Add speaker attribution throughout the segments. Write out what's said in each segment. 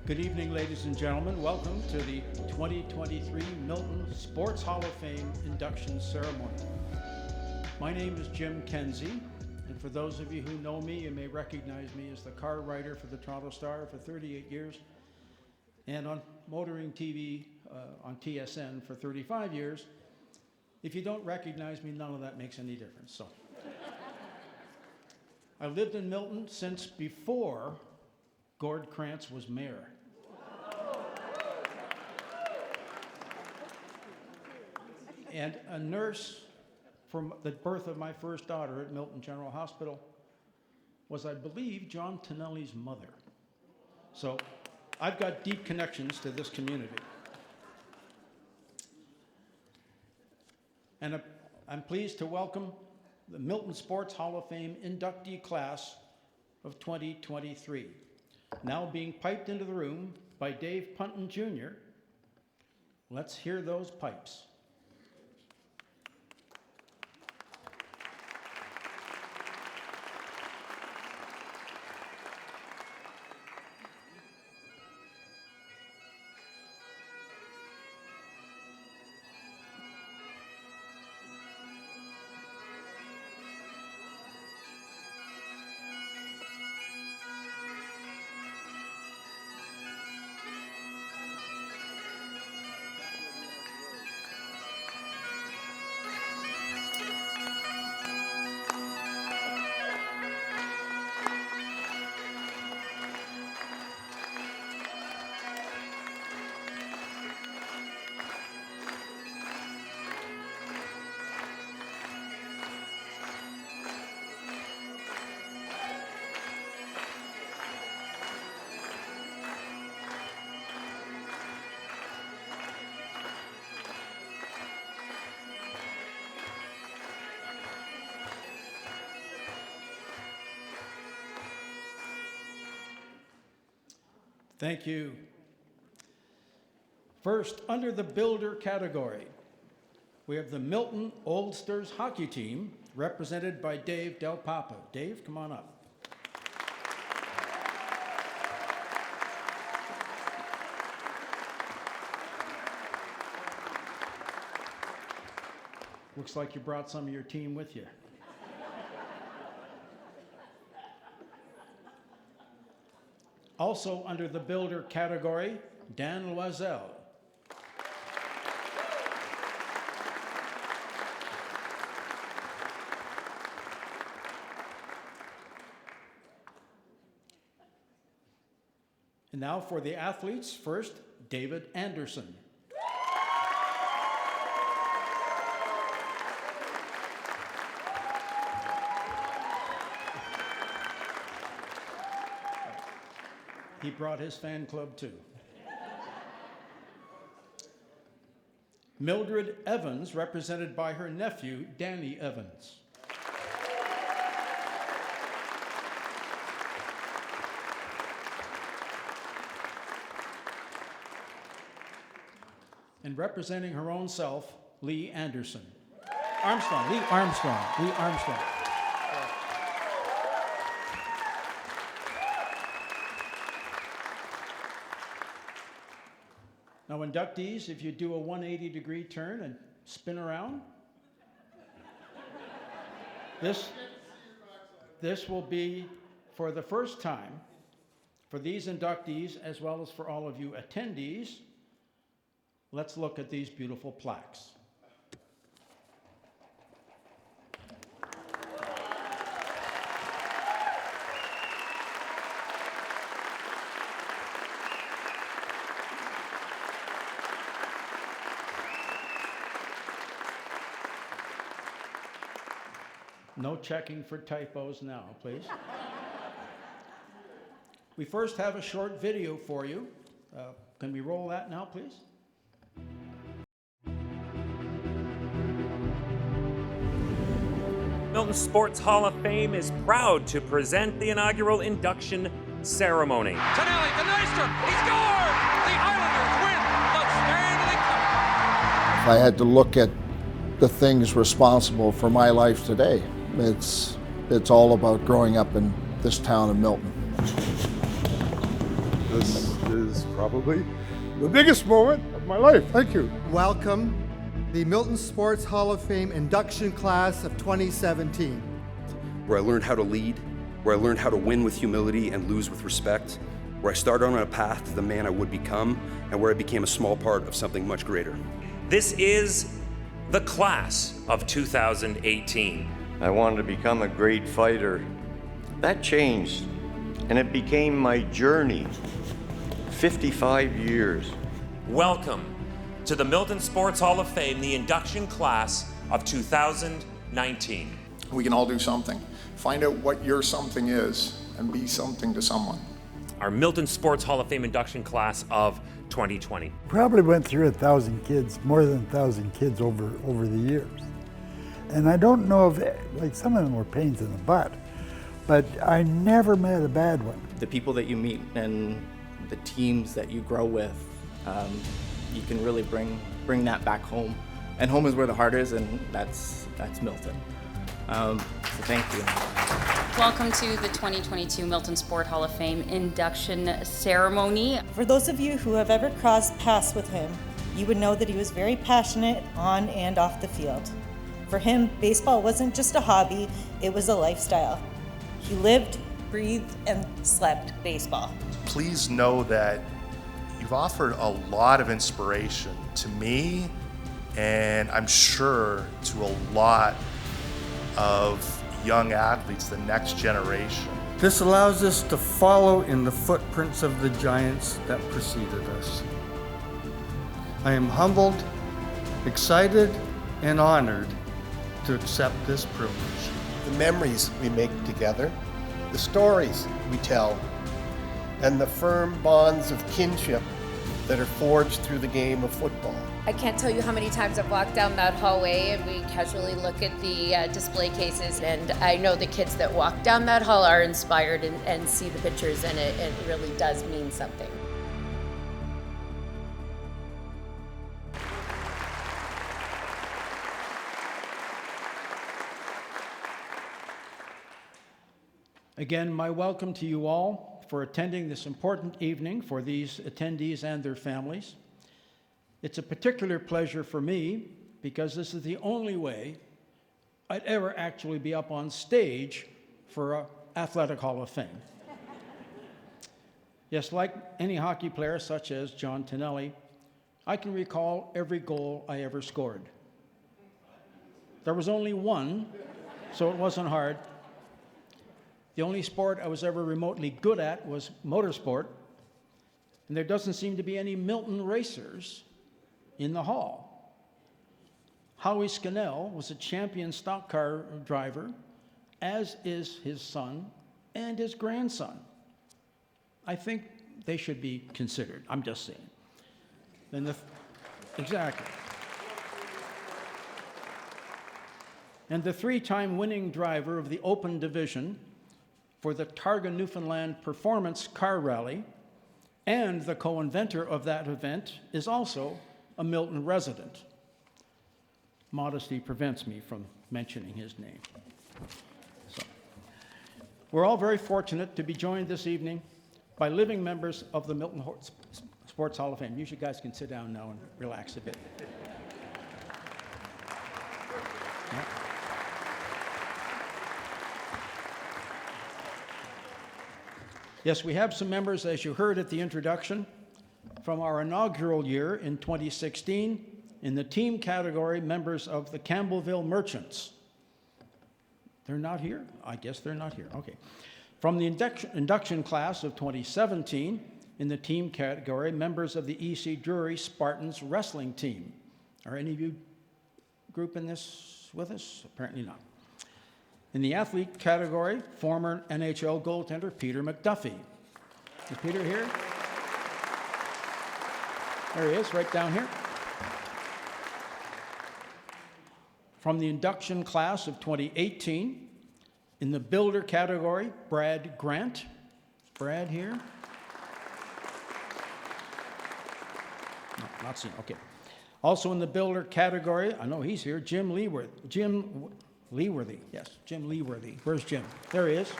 Speaker 1: Good evening, ladies and gentlemen. Welcome to the 2023 Milton Sports Hall of Fame induction ceremony. My name is Jim Kenzie, and for those of you who know me, you may recognize me as the car writer for the Toronto Star for 38 years and on motoring TV on TSN for 35 years. If you don't recognize me, none of that makes any difference. So, I lived in Milton since before Gord Krantz was mayor. And a nurse from the birth of my first daughter at Milton General Hospital was, I believe, John Tonelli's mother. So I've got deep connections to this community. And I'm pleased to welcome the Milton Sports Hall of Fame inductee class of 2023. Now being piped into the room by Dave Punton Jr. Let's hear those pipes. Thank you. First, under the builder category, we have the Milton OldStars hockey team, represented by Dave Del Papa. Dave, come on up. Looks like you brought some of your team with you. Also under the builder category, Dan Loiselle. And now for the athletes, first, David Anderson. He brought his fan club too. Mildred Evans, represented by her nephew, Danny Evans. And representing her own self, Leigh Anderson. Lee Armstrong. Now, inductees, if you do a 180-degree turn and spin around, this will be for the first time for these inductees as well as for all of you attendees. Let's look at these beautiful plaques. No checking for typos now, please. We first have a short video for you. Can we roll that now, please?
Speaker 2: Milton Sports Hall of Fame is proud to present the inaugural induction ceremony.
Speaker 3: Tonelli, the Nystrom, he scored! The Islanders win the Stanley Cup!
Speaker 4: If I had to look at the things responsible for my life today, it's all about growing up in this town of Milton.
Speaker 5: This is probably the biggest moment of my life. Thank you.
Speaker 6: Welcome the Milton Sports Hall of Fame induction class of 2017.
Speaker 7: Where I learned how to lead, where I learned how to win with humility and lose with respect, where I started on a path to the man I would become, and where I became a small part of something much greater.
Speaker 2: This is the class of 2018.
Speaker 8: I wanted to become a great fighter. That changed, and it became my journey. 55 years.
Speaker 2: Welcome to the Milton Sports Hall of Fame, the induction class of 2019.
Speaker 9: We can all do something. Find out what your something is and be something to someone.
Speaker 2: Our Milton Sports Hall of Fame induction class of 2020.
Speaker 10: Probably went through 1,000 kids, more than 1,000 kids over the years. And I don't know if, like, some of them were pains in the butt, but I never met a bad one.
Speaker 11: The people that you meet and the teams that you grow with, you can really bring that back home. And home is where the heart is, and that's Milton. So thank you.
Speaker 12: Welcome to the 2022 Milton Sport Hall of Fame induction ceremony.
Speaker 13: For those of you who have ever crossed paths with him, you would know that he was very passionate on and off the field. For him, baseball wasn't just a hobby, it was a lifestyle. He lived, breathed, and slept baseball.
Speaker 5: Please know that you've offered a lot of inspiration to me, and I'm sure to a lot of young athletes, the next generation.
Speaker 6: This allows us to follow in the footprints of the giants that preceded us. I am humbled, excited, and honored to accept this privilege.
Speaker 14: The memories we make together, the stories we tell, and the firm bonds of kinship that are forged through the game of football.
Speaker 12: I can't tell you how many times I've walked down that hallway and we casually look at the display cases, and I know the kids that walk down that hall are inspired and see the pictures, and it really does mean something.
Speaker 1: Again, my welcome to you all for attending this important evening for these attendees and their families. It's a particular pleasure for me because this is the only way I'd ever actually be up on stage for an Athletic Hall of Fame. Yes, like any hockey player such as John Tonelli, I can recall every goal I ever scored. There was only one, so it wasn't hard. The only sport I was ever remotely good at was motorsport, and there doesn't seem to be any Milton racers in the hall. Howie Scannell was a champion stock car driver, as is his son and his grandson. I think they should be considered. I'm just saying. Then exactly. And the three-time winning driver of the Open Division for the Targa Newfoundland Performance Car Rally and the co-inventor of that event is also a Milton resident. Modesty prevents me from mentioning his name. So, we're all very fortunate to be joined this evening by living members of the Milton Sports Hall of Fame. You guys can sit down now and relax a bit. Yeah. Yes, we have some members, as you heard at the introduction, from our inaugural year in 2016, in the team category, members of the Campbellville Merchants. They're not here? I guess they're not here. Okay. From the induction class of 2017, in the team category, members of the EC Drury Spartans wrestling team. Are any of you grouping this with us? Apparently not. In the athlete category, former NHL goaltender Peter McDuffie. Is Peter here? There he is, right down here. From the induction class of 2018, in the builder category, Brad Grant. Is Brad here? No, not seen, okay. Also in the builder category, I know he's here, Jim Leeworthy. Jim Leeworthy, yes, Jim Leeworthy. Where's Jim? There he is.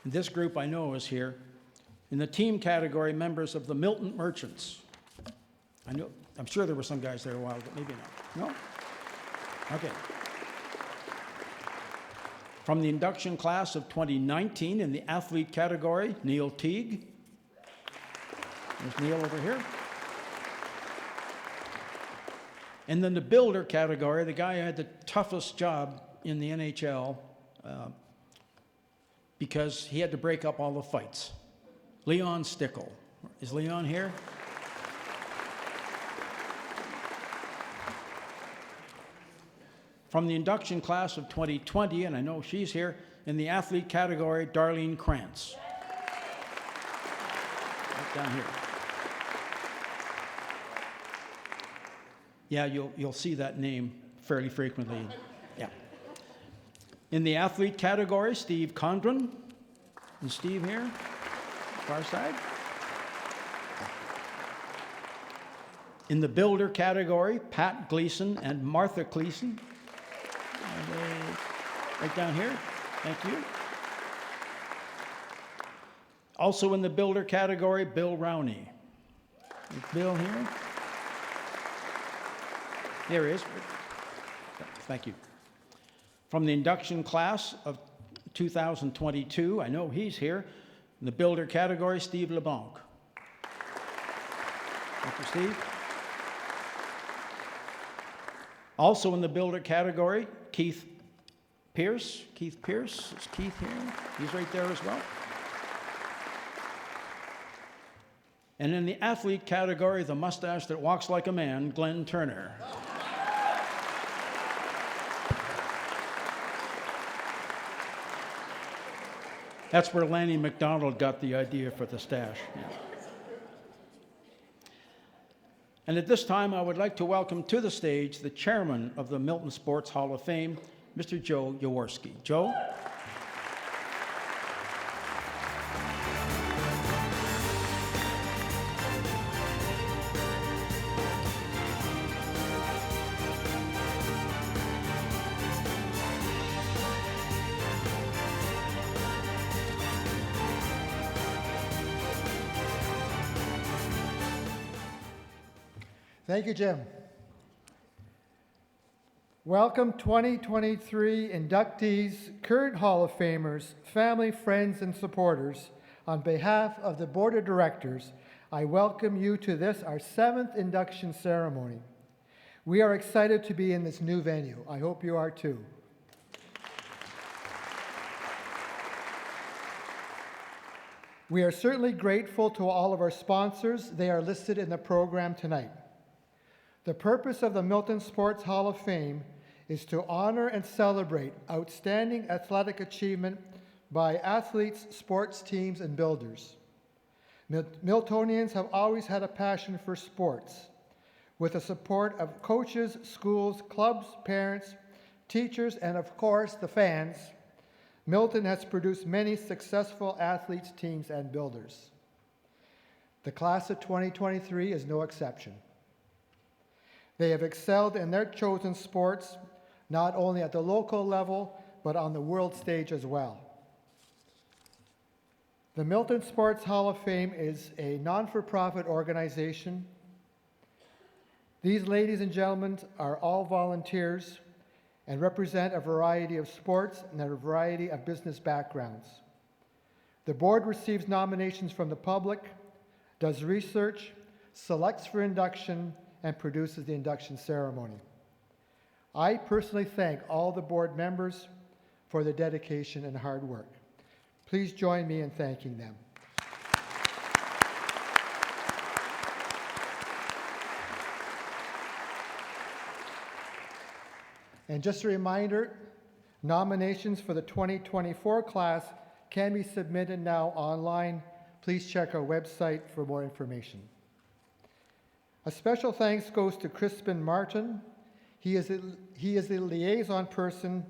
Speaker 1: This group I know is here. In the team category, members of the Milton Merchants. I'm sure there were some guys there a while ago, maybe not. No? Okay. From the induction class of 2019 in the athlete category, Neil Teague. There's Neil over here. And then the builder category, the guy who had the toughest job in the NHL because he had to break up all the fights. Leon Stickle. Is Leon here? From the induction class of 2020, and I know she's here, in the athlete category, Darlene Krantz. Right down here. Yeah, you'll see that name fairly frequently. Yeah. In the athlete category, Steve Condren. Is Steve here? Far side. In the builder category, Pat Gleason and Martha Gleason. Right down here. Thank you. Also in the builder category, Bill Rowney. Is Bill here? There he is. Thank you. From the induction class of 2022, I know he's here. In the builder category, Steve LeBlanc. Thank you, Steve. Also in the builder category, Keith Pierce. Keith Pierce. Is Keith here? He's right there as well. And in the athlete category, the mustache that walks like a man, Glenn Turner. That's where Lanny McDonald got the idea for the stash. Yeah. And at this time, I would like to welcome to the stage the chairman of the Milton Sports Hall of Fame, Mr. Joe Jaworski. Joe?
Speaker 15: Thank you, Jim. Welcome 2023 inductees, current Hall of Famers, family, friends, and supporters. On behalf of the Board of Directors, I welcome you to this, our 7th induction ceremony. We are excited to be in this new venue. I hope you are too. We are certainly grateful to all of our sponsors. They are listed in the program tonight. The purpose of the Milton Sports Hall of Fame is to honor and celebrate outstanding athletic achievement by athletes, sports teams, and builders. Miltonians have always had a passion for sports. With the support of coaches, schools, clubs, parents, teachers, and of course the fans, Milton has produced many successful athletes, teams, and builders. The class of 2023 is no exception. They have excelled in their chosen sports, not only at the local level, but on the world stage as well. The Milton Sports Hall of Fame is a non-for-profit organization. These ladies and gentlemen are all volunteers and represent a variety of sports and a variety of business backgrounds. The board receives nominations from the public, does research, selects for induction, and produces the induction ceremony. I personally thank all the board members for their dedication and hard work. Please join me in thanking them. And just a reminder, nominations for the 2024 class can be submitted now online. Please check our website for more information. A special thanks goes to Crispin Martin. He is the liaison person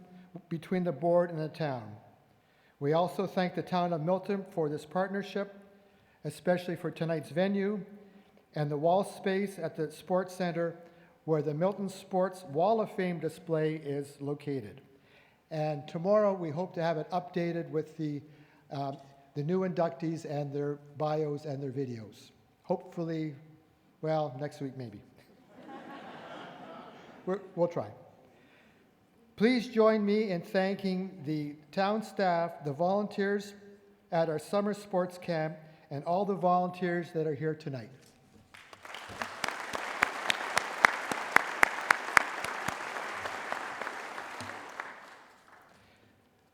Speaker 15: between the board and the town. We also thank the town of Milton for this partnership, especially for tonight's venue and the wall space at the Sports Center where the Milton Sports Wall of Fame display is located. And tomorrow we hope to have it updated with the the new inductees and their bios and their videos. Hopefully, well, next week maybe. We'll try. Please join me in thanking the town staff, the volunteers at our summer sports camp, and all the volunteers that are here tonight.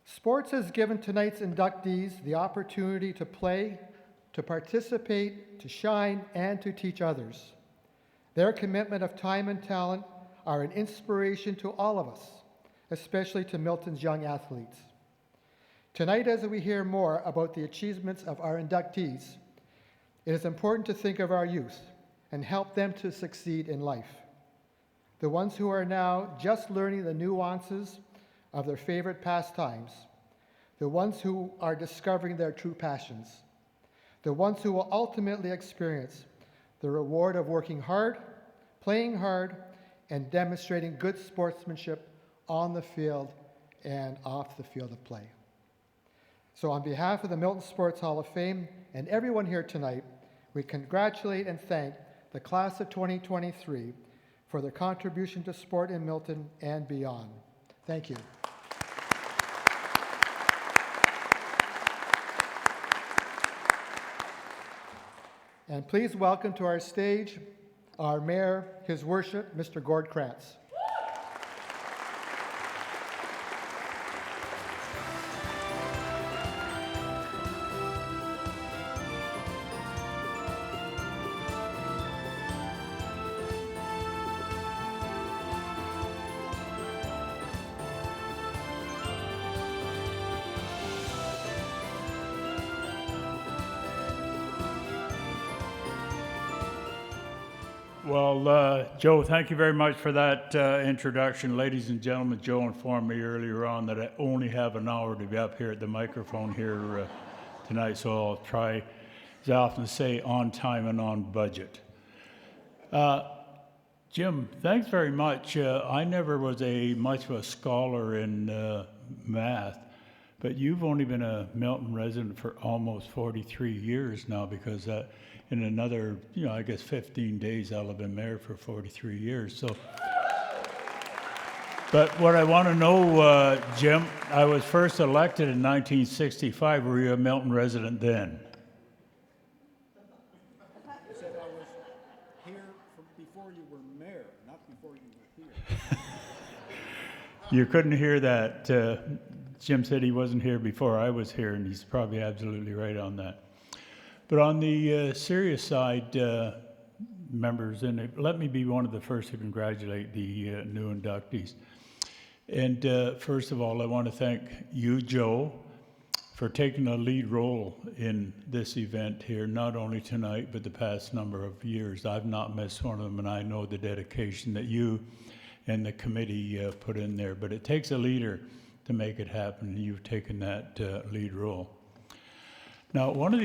Speaker 15: Sports has given tonight's inductees the opportunity to play, to participate, to shine, and to teach others. Their commitment of time and talent are an inspiration to all of us, especially to Milton's young athletes. Tonight, as we hear more about the achievements of our inductees, it is important to think of our youth and help them to succeed in life. The ones who are now just learning the nuances of their favorite pastimes, the ones who are discovering their true passions, the ones who will ultimately experience the reward of working hard, playing hard, and demonstrating good sportsmanship on the field and off the field of play. So on behalf of the Milton Sports Hall of Fame and everyone here tonight, we congratulate and thank the class of 2023 for their contribution to sport in Milton and beyond. Thank you. And please welcome to our stage our Mayor, His Worship, Mr. Gord Krantz.
Speaker 16: Well, Joe, thank you very much for that introduction. Ladies and gentlemen, Joe informed me earlier on that I only have an hour to be up here at the microphone here tonight, so I'll try, as I often say, on time and on budget. Jim, thanks very much. I never was much of a scholar in math, but you've only been a Milton resident for almost 43 years now, because in another, I guess 15 days, I'll have been mayor for 43 years. So, but what I want to know, Jim, I was first elected in 1965. Were you a Milton resident then?
Speaker 1: I said I was here before you were mayor, not before you were here.
Speaker 16: You couldn't hear that. Jim said he wasn't here before I was here, and he's probably absolutely right on that. But on the serious side, members, and let me be one of the first to congratulate the new inductees. And first of all, I want to thank you, Joe, for taking a lead role in this event here, not only tonight, but the past number of years. I've not missed one of them, and I know the dedication that you and the committee put in there. But it takes a leader to make it happen, and you've taken that lead role. Now, one of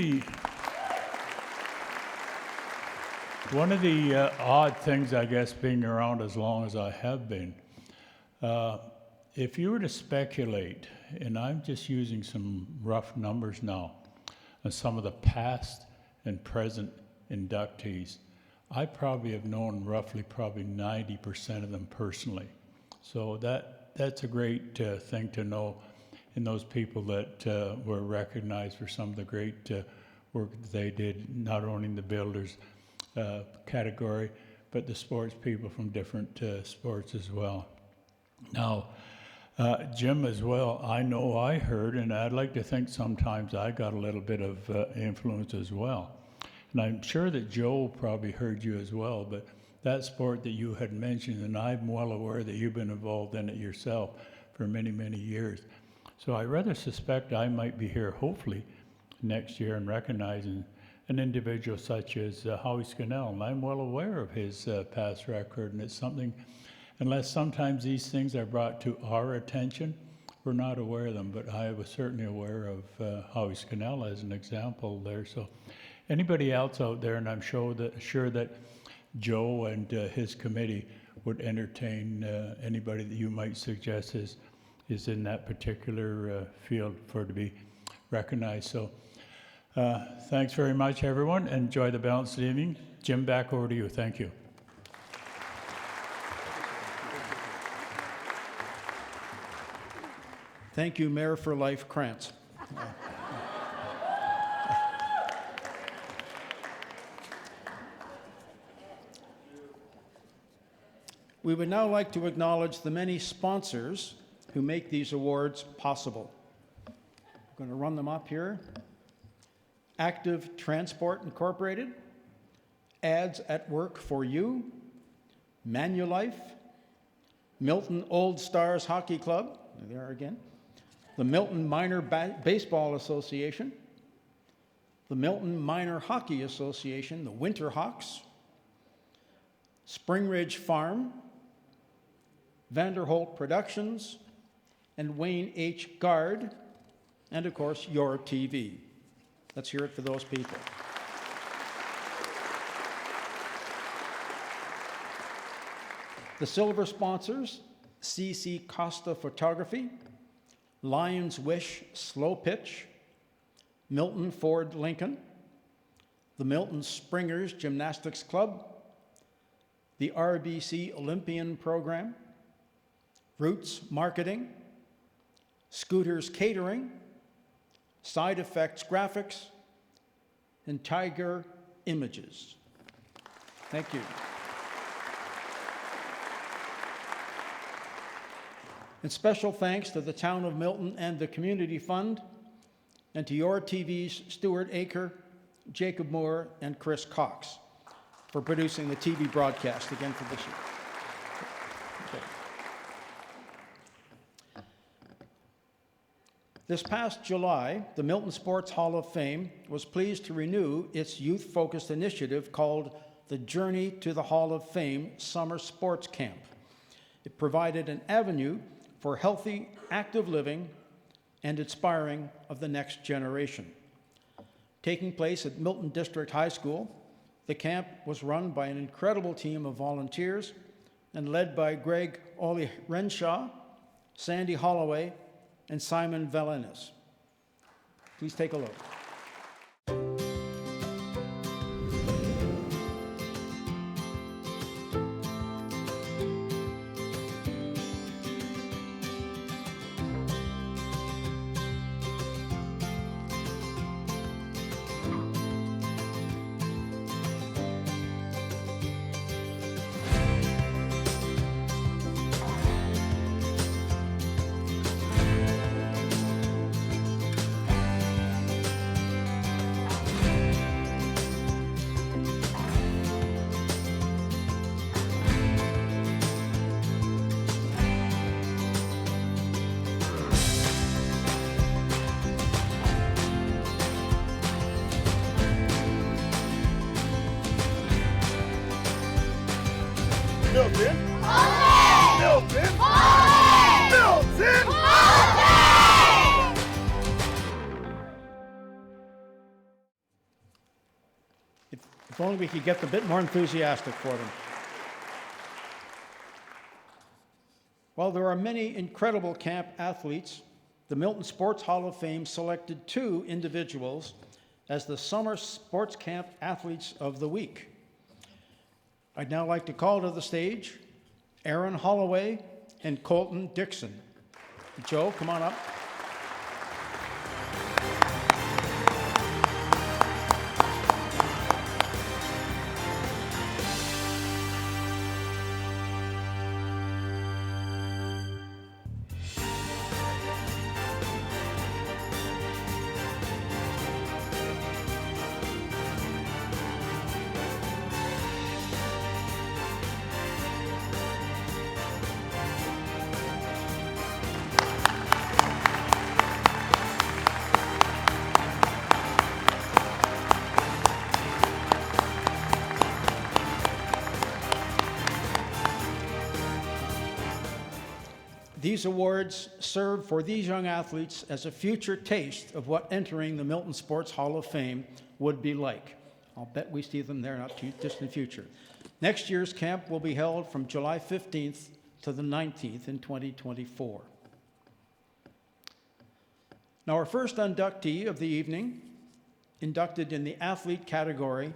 Speaker 16: the odd things, I guess, being around as long as I have been, if you were to speculate, and I'm just using some rough numbers now, on some of the past and present inductees, I probably have known roughly probably 90% of them personally. So that's a great thing to know in those people that were recognized for some of the great work that they did, not only in the builders category, but the sports people from different sports as well. Now, Jim as well, I know I heard, and I'd like to think sometimes I got a little bit of influence as well. And I'm sure that Joe probably heard you as well, but that sport that you had mentioned, and I'm well aware that you've been involved in it yourself for many, many years. So I rather suspect I might be here, hopefully, next year and recognizing an individual such as Howie Scannell, and I'm well aware of his past record, and it's something, unless sometimes these things are brought to our attention, we're not aware of them, but I was certainly aware of Howie Scannell as an example there. So anybody else out there, and I'm sure that Joe and his committee would entertain anybody that you might suggest is in that particular field for to be recognized. So thanks very much, everyone. Enjoy the balance of the evening. Jim, back over to you. Thank you.
Speaker 1: Thank you, Mayor for Life Krantz. We would now like to acknowledge the many sponsors who make these awards possible. I'm going to run them up here. Active Transport Incorporated, Ads at Work for You, Manulife, Milton OldStars Hockey Club, there they are again, the Milton Minor Baseball Association, the Milton Minor Hockey Association, the Winterhawks, Spring Ridge Farm, Vanderholt Productions, and Wayne H. Guard, and of course, YourTV. Let's hear it for those people. The silver sponsors, CC Costa Photography, Lions Wish Slow Pitch, Milton Ford Lincoln, the Milton Springers Gymnastics Club, the RBC Olympian Program, Roots Marketing, Scooters Catering, Side Effects Graphics, and Tiger Images. Thank you. And special thanks to the Town of Milton and the Community Fund, and to YourTV's Stuart Aker, Jacob Moore, and Chris Cox for producing the TV broadcast again for this year. Okay. This past July, the Milton Sports Hall of Fame was pleased to renew its youth-focused initiative called the Journey to the Hall of Fame Summer Sports Camp. It provided an avenue for healthy, active living and inspiring of the next generation. Taking place at Milton District High School, the camp was run by an incredible team of volunteers and led by Greg Ollie Renshaw, Sandy Holloway, and Simon Valenis. Please take a look.
Speaker 3: Milton! Milton! Milton! Milton!
Speaker 1: If only we could get a bit more enthusiastic for them. While there are many incredible camp athletes, the Milton Sports Hall of Fame selected 2 individuals as the Summer Sports Camp Athletes of the Week. I'd now like to call to the stage Aaron Holloway and Colton Dixon. Joe, come on up. These awards serve for these young athletes as a future taste of what entering the Milton Sports Hall of Fame would be like. I'll bet we see them there not too distant future. Next year's camp will be held from July 15th to the 19th in 2024. Now, our first inductee of the evening, inducted in the athlete category,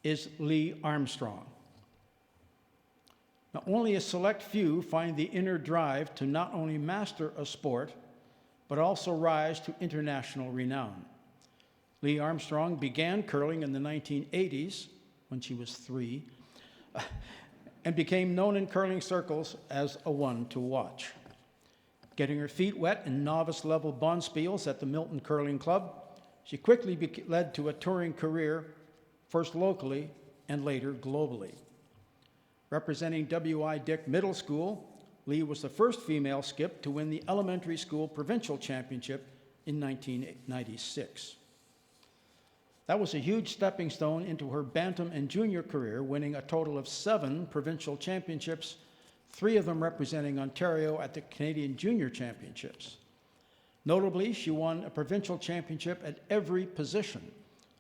Speaker 1: is Leigh Armstrong. Now, only a select few find the inner drive to not only master a sport, but also rise to international renown. Leigh Armstrong began curling in the 1980s, when she was 3, and became known in curling circles as a one to watch. Getting her feet wet in novice-level bonspiels at the Milton Curling Club, she quickly led to a touring career, first locally and later globally. Representing W.I. Dick Middle School, Leigh was the first female skip to win the elementary school provincial championship in 1996. That was a huge stepping stone into her bantam and junior career, winning a total of 7 provincial championships, 3 of them representing Ontario at the Canadian Junior Championships. Notably, she won a provincial championship at every position,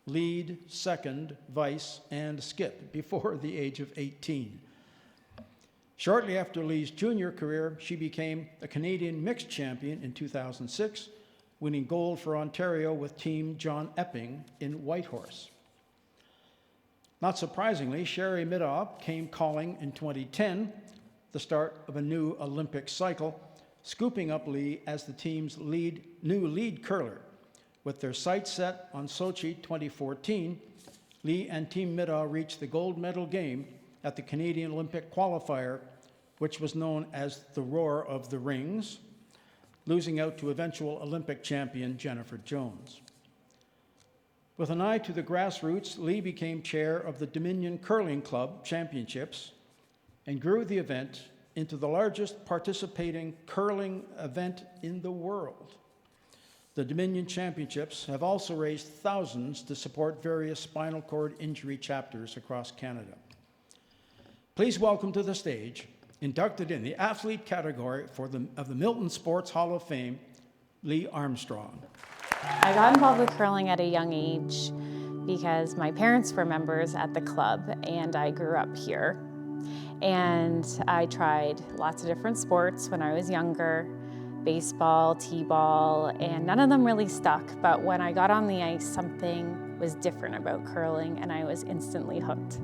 Speaker 1: lead, second, vice, and skip, before the age of 18. Shortly after Leigh's junior career, she became a Canadian mixed champion in 2006, winning gold for Ontario with Team John Epping in Whitehorse. Not surprisingly, Sherry Middaugh came calling in 2010, the start of a new Olympic cycle, scooping up Leigh as the team's new lead curler. With their sights set on Sochi 2014, Leigh and Team Middaugh reached the gold medal game at the Canadian Olympic qualifier, which was known as the Roar of the Rings, losing out to eventual Olympic champion Jennifer Jones. With an eye to the grassroots, Leigh became chair of the Dominion Curling Club Championships and grew the event into the largest participating curling event in the world. The Dominion Championships have also raised thousands to support various spinal cord injury chapters across Canada. Please welcome to the stage, inducted in the athlete category of the Milton Sports Hall of Fame, Leigh Armstrong.
Speaker 17: I got involved with curling at a young age because my parents were members at the club and I grew up here. And I tried lots of different sports when I was younger, baseball, t-ball, and none of them really stuck. But when I got on the ice, something was different about curling and I was instantly hooked.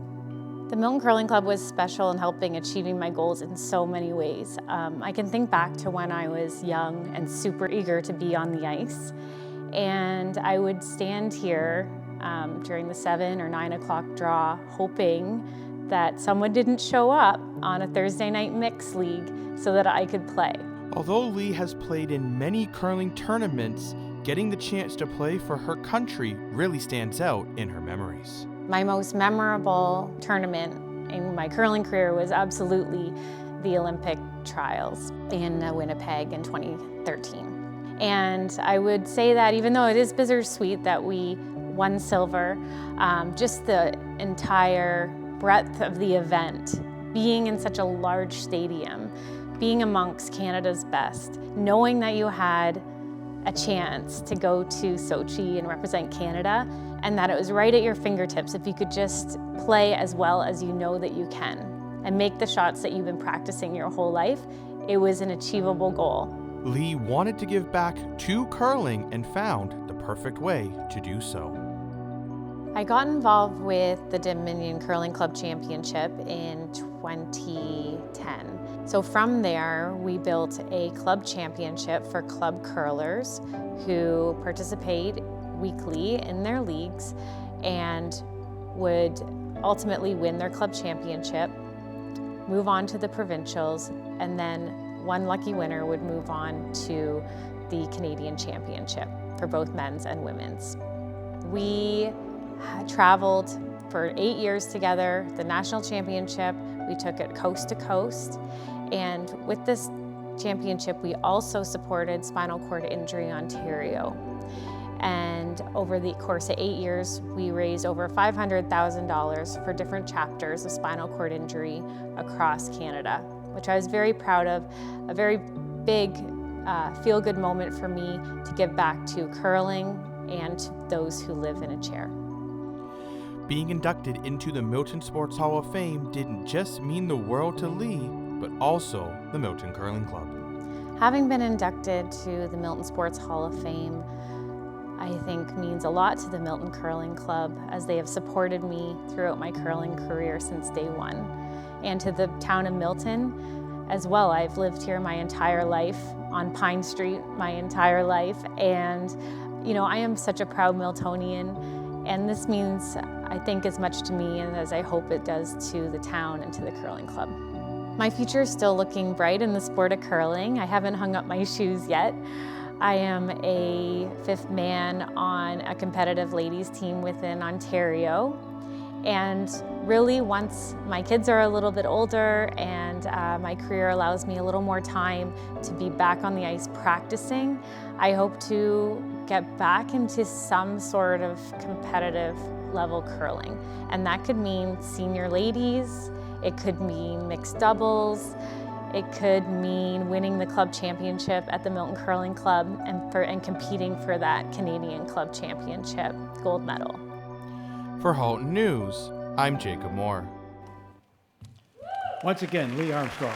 Speaker 17: The Milton Curling Club was special in helping achieving my goals in so many ways. I can think back to when I was young and super eager to be on the ice. And I would stand here during the 7 or 9 o'clock draw, hoping that someone didn't show up on a Thursday night mix league so that I could play.
Speaker 18: Although Leigh has played in many curling tournaments, getting the chance to play for her country really stands out in her memories.
Speaker 17: My most memorable tournament in my curling career was absolutely the Olympic trials in Winnipeg in 2013. And I would say that even though it is bittersweet that we won silver, just the entire breadth of the event, being in such a large stadium, being amongst Canada's best, knowing that you had a chance to go to Sochi and represent Canada, and that it was right at your fingertips if you could just play as well as you know that you can and make the shots that you've been practicing your whole life. It was an achievable goal.
Speaker 18: Leigh wanted to give back to curling and found the perfect way to do so.
Speaker 17: I got involved with the Dominion Curling Club Championship in 2010. So from there, we built a club championship for club curlers who participate weekly in their leagues and would ultimately win their club championship, move on to the provincials, and then one lucky winner would move on to the Canadian Championship for both men's and women's. We traveled for 8 years together, the national championship. We took it coast to coast. And with this championship, we also supported Spinal Cord Injury Ontario. And over the course of 8 years, we raised over $500,000 for different chapters of spinal cord injury across Canada, which I was very proud of, a very big feel-good moment for me to give back to curling and to those who live in a chair.
Speaker 18: Being inducted into the Milton Sports Hall of Fame didn't just mean the world to Leigh, but also the Milton Curling Club.
Speaker 17: Having been inducted to the Milton Sports Hall of Fame, I think means a lot to the Milton Curling Club, as they have supported me throughout my curling career since day one. And to the town of Milton as well. I've lived here my entire life, on Pine Street my entire life, and I am such a proud Miltonian, and this means, I think, as much to me as I hope it does to the town and to the curling club. My future is still looking bright in the sport of curling. I haven't hung up my shoes yet. I am a fifth man on a competitive ladies team within Ontario. And really, once my kids are a little bit older and my career allows me a little more time to be back on the ice practicing, I hope to get back into some sort of competitive level curling. And that could mean senior ladies, it could mean mixed doubles, it could mean winning the club championship at the Milton Curling Club and competing for that Canadian Club Championship gold medal.
Speaker 18: For Halton News, I'm Jacob Moore.
Speaker 1: Once again, Leigh Armstrong.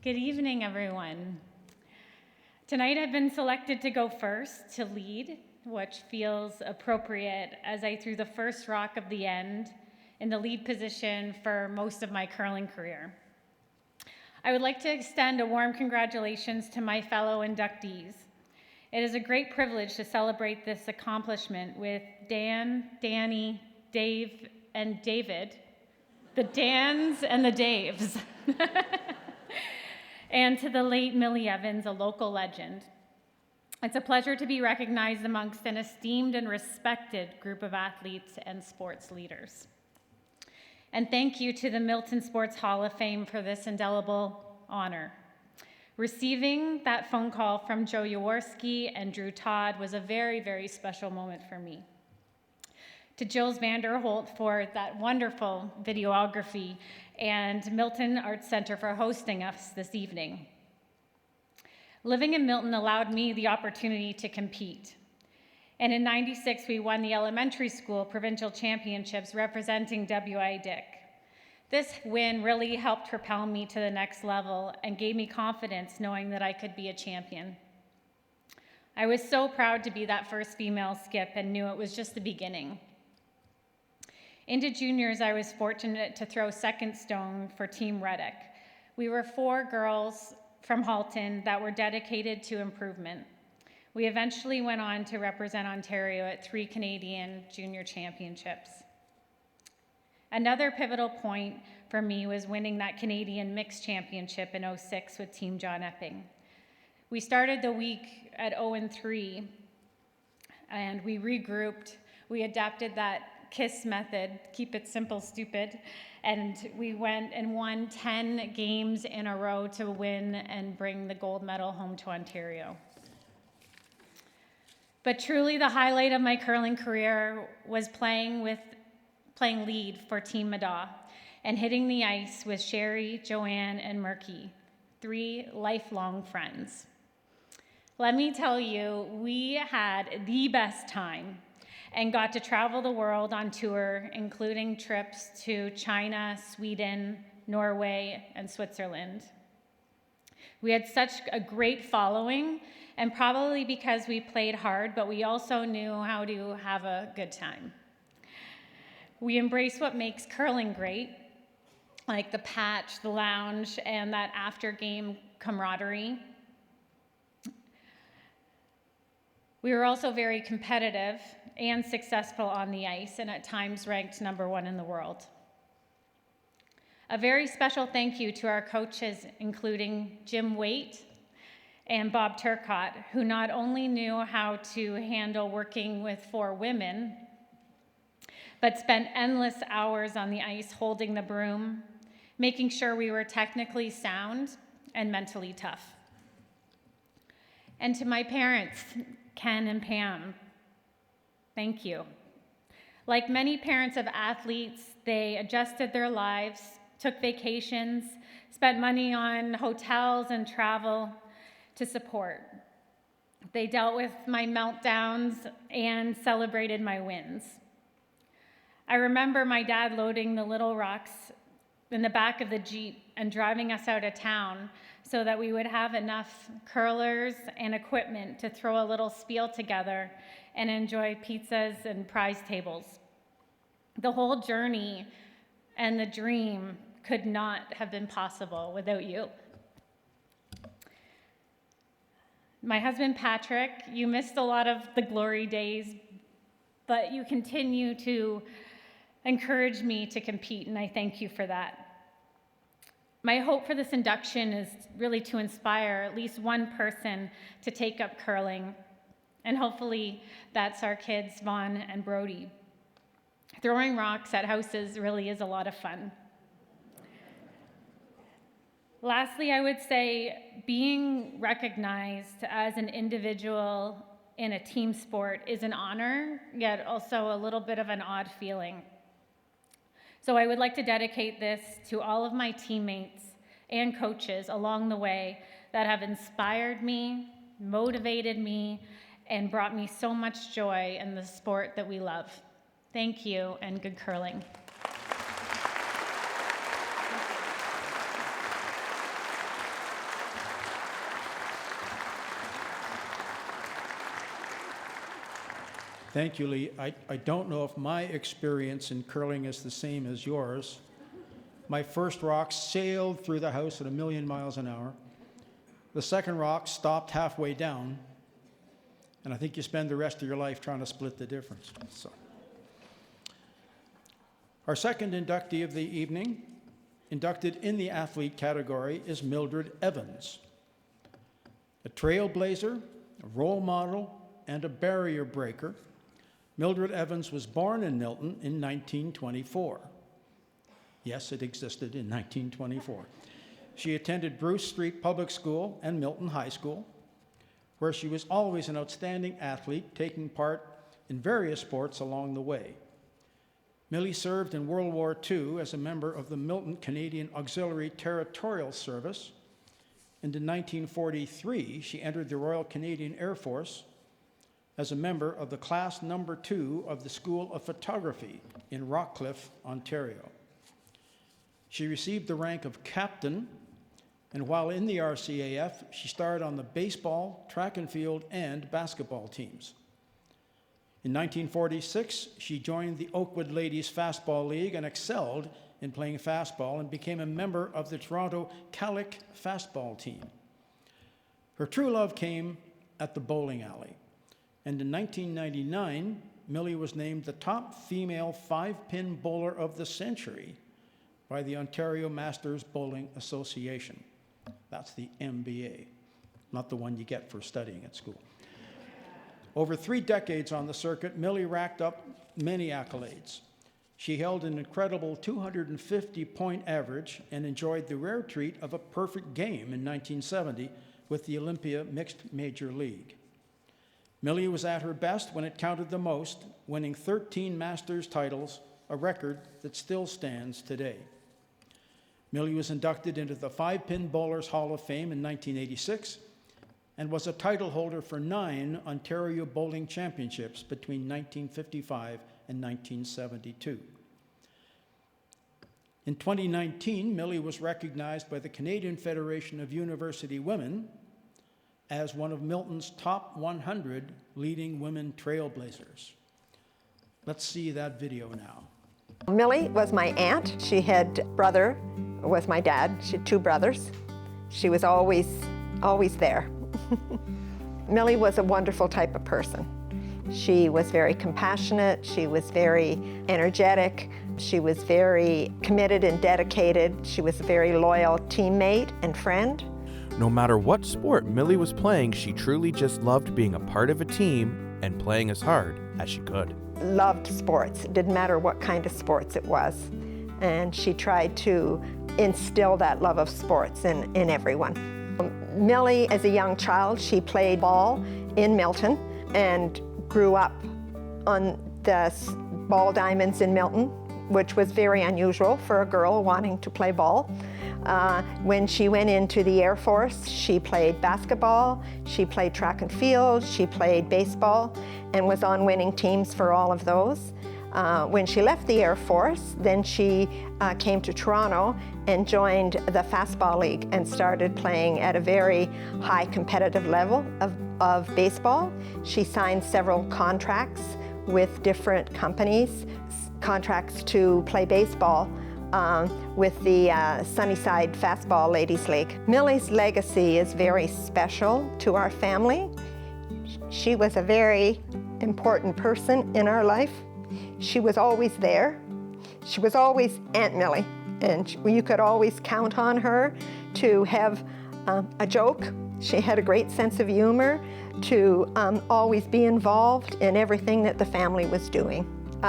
Speaker 19: Good evening, everyone. Tonight I've been selected to go first to lead, which feels appropriate as I threw the first rock of the end in the lead position for most of my curling career. I would like to extend a warm congratulations to my fellow inductees. It is a great privilege to celebrate this accomplishment with Dan, Danny, Dave, and David, the Dans and the Daves. And to the late Millie Evans, a local legend. It's a pleasure to be recognized amongst an esteemed and respected group of athletes and sports leaders. And thank you to the Milton Sports Hall of Fame for this indelible honor. Receiving that phone call from Joe Jaworski and Drew Todd was a very, very special moment for me. To Jules Vanderholt for that wonderful videography, and Milton Arts Center for hosting us this evening. Living in Milton allowed me the opportunity to compete. And in '96, we won the elementary school provincial championships representing W.I. Dick. This win really helped propel me to the next level and gave me confidence knowing that I could be a champion. I was so proud to be that first female skip and knew it was just the beginning. Into juniors, I was fortunate to throw second stone for Team Reddick. We were 4 girls from Halton that were dedicated to improvement. We eventually went on to represent Ontario at 3 Canadian junior championships. Another pivotal point for me was winning that Canadian mixed championship in '06 with Team John Epping. We started the week at 0-3, and we regrouped. We adapted that KISS method, keep it simple, stupid, and we went and won 10 games in a row to win and bring the gold medal home to Ontario. But truly the highlight of my curling career was playing lead for Team Madaw and hitting the ice with Sherry, Joanne, and Murky, 3 lifelong friends. Let me tell you, we had the best time and got to travel the world on tour, including trips to China, Sweden, Norway, and Switzerland. We had such a great following, and probably because we played hard, but we also knew how to have a good time. We embraced what makes curling great, like the patch, the lounge, and that after-game camaraderie. We were also very competitive and successful on the ice, and at times ranked #1 in the world. A very special thank you to our coaches, including Jim Waite and Bob Turcott, who not only knew how to handle working with 4 women, but spent endless hours on the ice holding the broom, making sure we were technically sound and mentally tough. And to my parents, Ken and Pam, thank you. Like many parents of athletes, they adjusted their lives, took vacations, spent money on hotels and travel to support. They dealt with my meltdowns and celebrated my wins. I remember my dad loading the little rocks in the back of the Jeep and driving us out of town so that we would have enough curlers and equipment to throw a little spiel together and enjoy pizzas and prize tables. The whole journey and the dream could not have been possible without you. My husband, Patrick, you missed a lot of the glory days, but you continue to encourage me to compete, and I thank you for that. My hope for this induction is really to inspire at least one person to take up curling, and hopefully that's our kids, Vaughn and Brody. Throwing rocks at houses really is a lot of fun. Lastly, I would say being recognized as an individual in a team sport is an honor, yet also a little bit of an odd feeling. So I would like to dedicate this to all of my teammates and coaches along the way that have inspired me, motivated me, and brought me so much joy in the sport that we love. Thank you, and good curling.
Speaker 1: Thank you, Leigh. I don't know if my experience in curling is the same as yours. My first rock sailed through the house at 1,000,000 miles an hour. The second rock stopped halfway down, and I think you spend the rest of your life trying to split the difference. So. Our second inductee of the evening, inducted in the athlete category, is Mildred Evans. A trailblazer, a role model, and a barrier breaker, Mildred Evans was born in Milton in 1924. Yes, it existed in 1924. She attended Bruce Street Public School and Milton High School, where she was always an outstanding athlete, taking part in various sports along the way. Millie served in World War II as a member of the Milton Canadian Auxiliary Territorial Service, and in 1943, she entered the Royal Canadian Air Force as a member of the Class No. 2 of the School of Photography in Rockcliffe, Ontario. She received the rank of captain, and while in the RCAF, she starred on the baseball, track and field, and basketball teams. In 1946, she joined the Oakwood Ladies Fastball League and excelled in playing fastball and became a member of the Toronto Calic fastball team. Her true love came at the bowling alley, and in 1999, Millie was named the top female 5-pin bowler of the century by the Ontario Masters Bowling Association. That's the MBA, not the one you get for studying at school. Over 3 decades on the circuit, Millie racked up many accolades. She held an incredible 250-point average and enjoyed the rare treat of a perfect game in 1970 with the Olympia Mixed Major League. Millie was at her best when it counted the most, winning 13 Masters titles, a record that still stands today. Millie was inducted into the 5-Pin Bowlers Hall of Fame in 1986 and was a title holder for 9 Ontario Bowling Championships between 1955 and 1972. In 2019, Millie was recognized by the Canadian Federation of University Women as one of Milton's top 100 leading women trailblazers. Let's see that video now.
Speaker 20: Millie was my aunt. She had a brother, was my dad. She had 2 brothers. She was always there. Millie was a wonderful type of person. She was very compassionate. She was very energetic. She was very committed and dedicated. She was a very loyal teammate and friend.
Speaker 18: No matter what sport Millie was playing, she truly just loved being a part of a team and playing as hard as she could.
Speaker 20: Loved sports. It didn't matter what kind of sports it was. And she tried to instill that love of sports in everyone. Millie, as a young child, she played ball in Milton, and grew up on the ball diamonds in Milton, which was very unusual for a girl wanting to play ball. When she went into the Air Force, she played basketball, she played track and field, she played baseball, and was on winning teams for all of those. When she left the Air Force, then she came to Toronto and joined the Fastball League and started playing at a very high competitive level of baseball. She signed several contracts with different companies, contracts to play baseball with the Sunnyside Fastball Ladies League. Millie's legacy is very special to our family. She was a very important person in our life. She was always there. She was always Aunt Millie, and you could always count on her to have a joke. She had a great sense of humor, to always be involved in everything that the family was doing.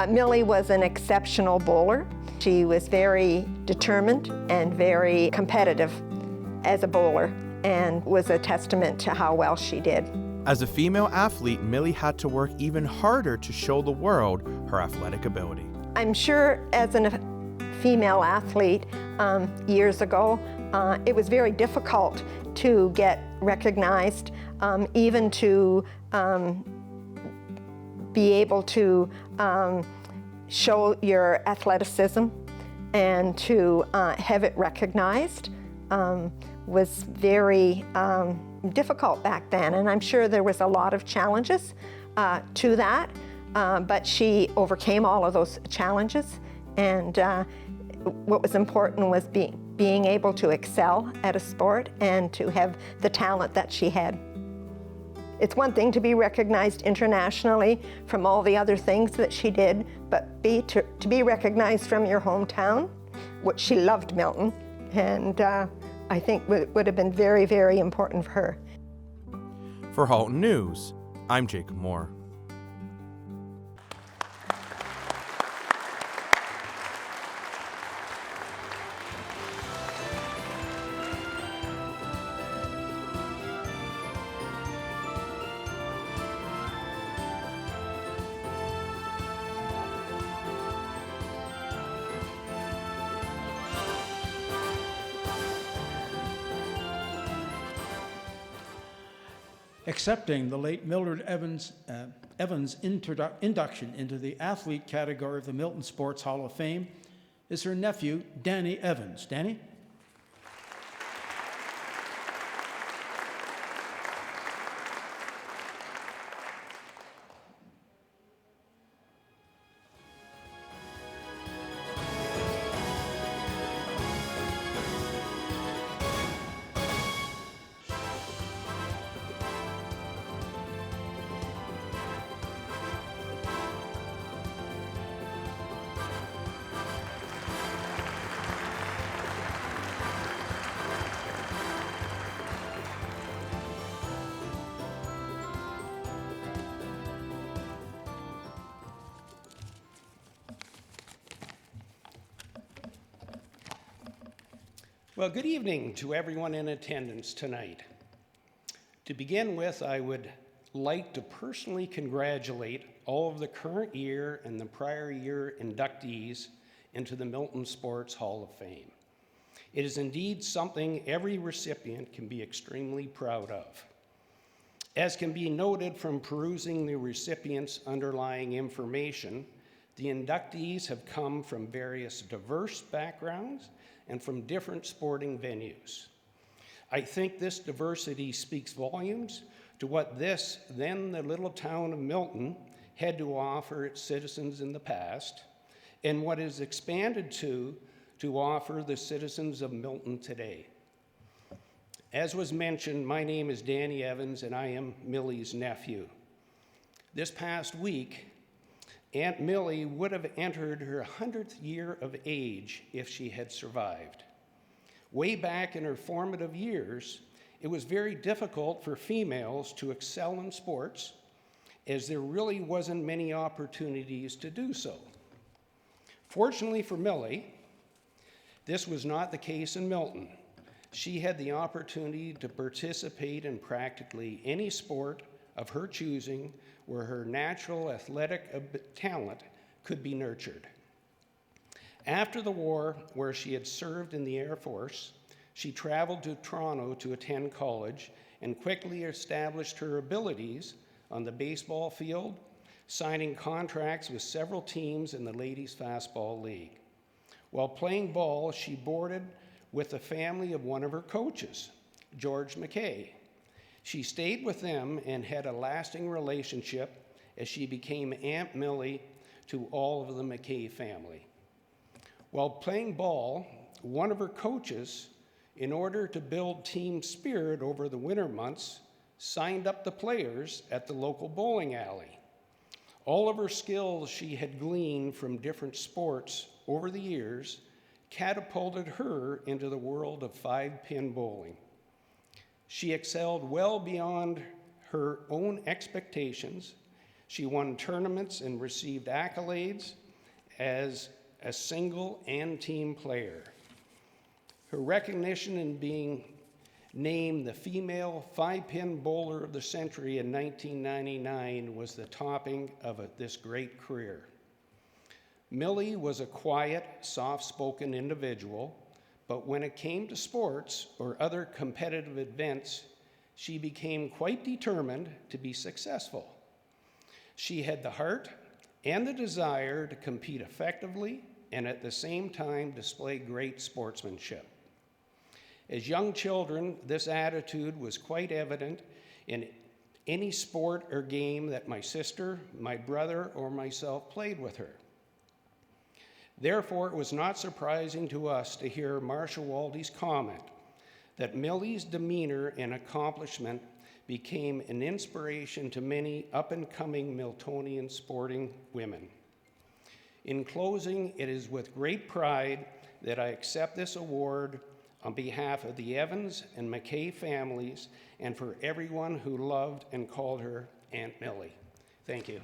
Speaker 20: Millie was an exceptional bowler. She was very determined and very competitive as a bowler, and was a testament to how well she did.
Speaker 18: As a female athlete, Millie had to work even harder to show the world her athletic ability.
Speaker 20: I'm sure as a female athlete years ago, it was very difficult to get recognized, even to be able to show your athleticism and to have it recognized was very difficult back then. And I'm sure there was a lot of challenges to that, but she overcame all of those challenges. And what was important was being able to excel at a sport and to have the talent that she had. It's one thing to be recognized internationally from all the other things that she did, but to be recognized from your hometown, what she loved Milton, and I think would have been very, very important for her.
Speaker 18: For Halton News, I'm Jacob Moore.
Speaker 1: Accepting the late Mildred Evans' induction into the athlete category of the Milton Sports Hall of Fame is her nephew, Danny Evans. Danny?
Speaker 21: Well, good evening to everyone in attendance tonight. To begin with, I would like to personally congratulate all of the current year and the prior year inductees into the Milton Sports Hall of Fame. It is indeed something every recipient can be extremely proud of. As can be noted from perusing the recipients' underlying information, the inductees have come from various diverse backgrounds and from different sporting venues. I think this diversity speaks volumes to what this, then the little town of Milton, had to offer its citizens in the past, and what is expanded to offer the citizens of Milton today. As was mentioned, my name is Danny Evans, and I am Millie's nephew. This past week, Aunt Millie would have entered her 100th year of age if she had survived. Way back in her formative years, it was very difficult for females to excel in sports, as there really wasn't many opportunities to do so. Fortunately for Millie, this was not the case in Milton. She had the opportunity to participate in practically any sport of her choosing where her natural athletic talent could be nurtured. After the war, where she had served in the Air Force, she traveled to Toronto to attend college and quickly established her abilities on the baseball field, signing contracts with several teams in the Ladies Fastball League. While playing ball, she boarded with the family of one of her coaches, George McKay. She stayed with them and had a lasting relationship as she became Aunt Millie to all of the McKay family. While playing ball, one of her coaches, in order to build team spirit over the winter months, signed up the players at the local bowling alley. All of her skills she had gleaned from different sports over the years catapulted her into the world of 5-pin bowling. She excelled well beyond her own expectations. She won tournaments and received accolades as a single and team player. Her recognition in being named the female 5-pin bowler of the century in 1999 was the topping of this great career. Millie was a quiet, soft-spoken individual, but when it came to sports or other competitive events, she became quite determined to be successful. She had the heart and the desire to compete effectively and at the same time display great sportsmanship. As young children, this attitude was quite evident in any sport or game that my sister, my brother, or myself played with her. Therefore, it was not surprising to us to hear Marcia Waldy's comment that Millie's demeanor and accomplishment became an inspiration to many up-and-coming Miltonian sporting women. In closing, it is with great pride that I accept this award on behalf of the Evans and McKay families and for everyone who loved and called her Aunt Millie. Thank you.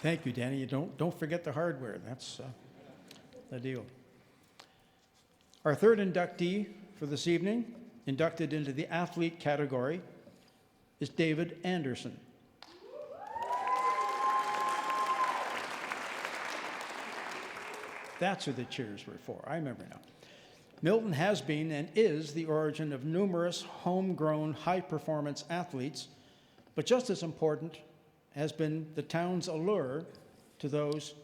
Speaker 1: Thank you, Danny. You don't forget the hardware. That's the deal. Our third inductee for this evening, inducted into the athlete category, is David Anderson. That's who the cheers were for. I remember now. Milton has been and is the origin of numerous homegrown high-performance athletes, but just as important has been the town's allure to those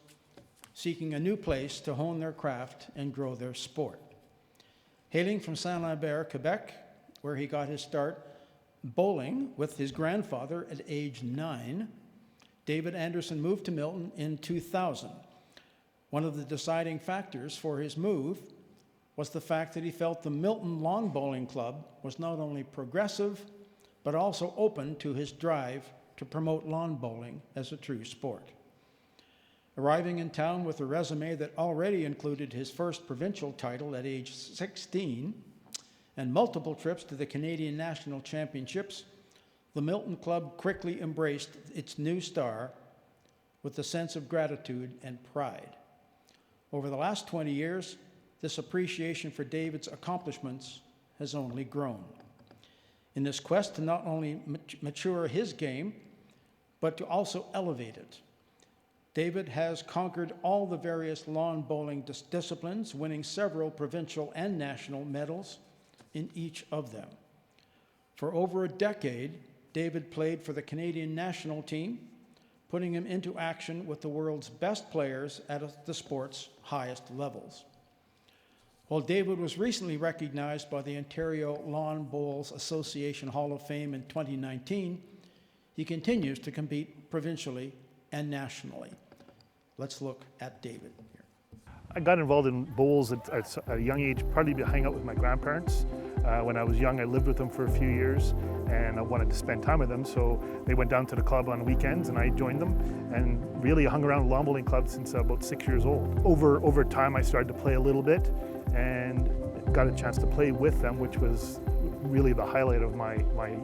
Speaker 1: seeking a new place to hone their craft and grow their sport. Hailing from Saint-Lambert, Quebec, where he got his start bowling with his grandfather at age 9, David Anderson moved to Milton in 2000. One of the deciding factors for his move was the fact that he felt the Milton Lawn Bowling Club was not only progressive, but also open to his drive to promote lawn bowling as a true sport. Arriving in town with a resume that already included his first provincial title at age 16 and multiple trips to the Canadian National Championships, the Milton Club quickly embraced its new star with a sense of gratitude and pride. Over the last 20 years, this appreciation for David's accomplishments has only grown. In this quest to not only mature his game, but to also elevate it, David has conquered all the various lawn bowling disciplines, winning several provincial and national medals in each of them. For over a decade, David played for the Canadian national team, putting him into action with the world's best players at the sport's highest levels. While David was recently recognized by the Ontario Lawn Bowls Association Hall of Fame in 2019, he continues to compete provincially and nationally. Let's look at David here.
Speaker 4: I got involved in bowls at a young age, partly to hang out with my grandparents. When I was young, I lived with them for a few years, and I wanted to spend time with them, so they went down to the club on weekends, and I joined them, and really hung around the lawn bowling club since about 6 years old. Over time, I started to play a little bit, and got a chance to play with them, which was really the highlight of my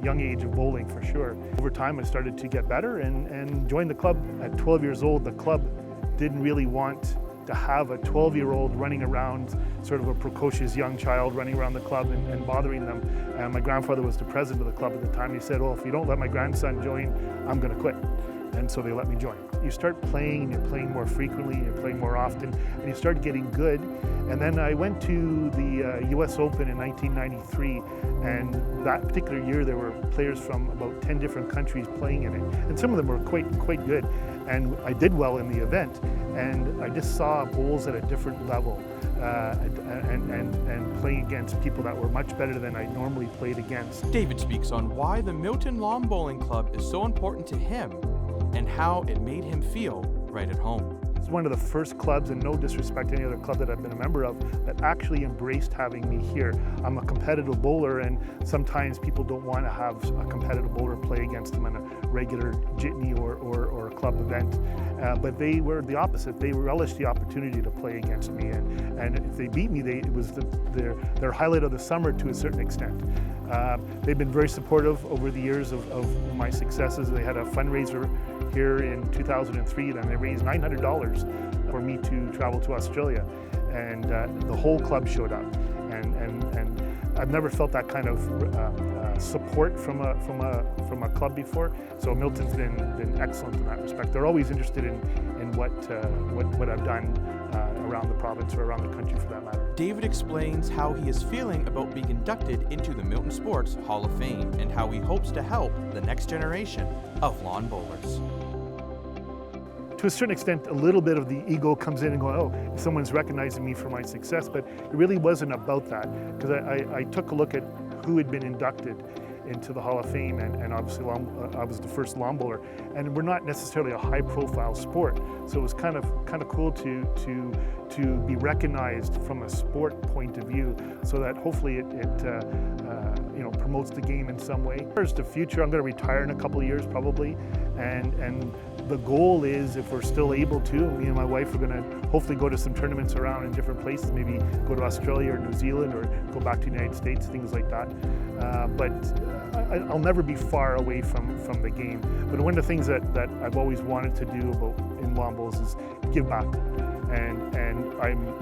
Speaker 4: young age of bowling for sure. Over time, I started to get better and joined the club at 12 years old. The club didn't really want to have a 12-year-old running around, sort of a precocious young child running around the club and bothering them. And my grandfather was the president of the club at the time. He said, well, if you don't let my grandson join, I'm going to quit. And so they let me join. You start playing, and you're playing more frequently, and you're playing more often, and you start getting good. And then I went to the US Open in 1993, and that particular year there were players from about 10 different countries playing in it. And some of them were quite good. And I did well in the event, and I just saw bowls at a different level, and playing against people that were much better than I normally played against.
Speaker 18: David speaks on why the Milton Lawn Bowling Club is so important to him and how it made him feel right at home.
Speaker 4: It's one of the first clubs, and no disrespect to any other club that I've been a member of, that actually embraced having me here. I'm a competitive bowler, and sometimes people don't want to have a competitive bowler play against them in a regular jitney or a club event. But they were the opposite. They relished the opportunity to play against me, and if they beat me, it was their highlight of the summer to a certain extent. They've been very supportive over the years of my successes. They had a fundraiser here in 2003, and they raised $900 for me to travel to Australia, and the whole club showed up, and I've never felt that kind of support from a club before. So Milton's been excellent in that respect. They're always interested in what I've done around the province or around the country for that matter.
Speaker 18: David explains how he is feeling about being inducted into the Milton Sports Hall of Fame and how he hopes to help the next generation of lawn bowlers.
Speaker 4: To a certain extent, a little bit of the ego comes in and go, oh, someone's recognizing me for my success, but it really wasn't about that, because I took a look at who had been inducted into the Hall of Fame, and obviously I was the first lawn bowler, and we're not necessarily a high-profile sport, so it was kind of cool to be recognized from a sport point of view, so that hopefully it promotes the game in some way. As the future, I'm going to retire in a couple of years probably, and the goal is, if we're still able to, me and my wife are going to hopefully go to some tournaments around in different places, maybe go to Australia or New Zealand or go back to the United States, things like that. But I'll never be far away from the game. But one of the things that I've always wanted to do in lawn bowls is give back. And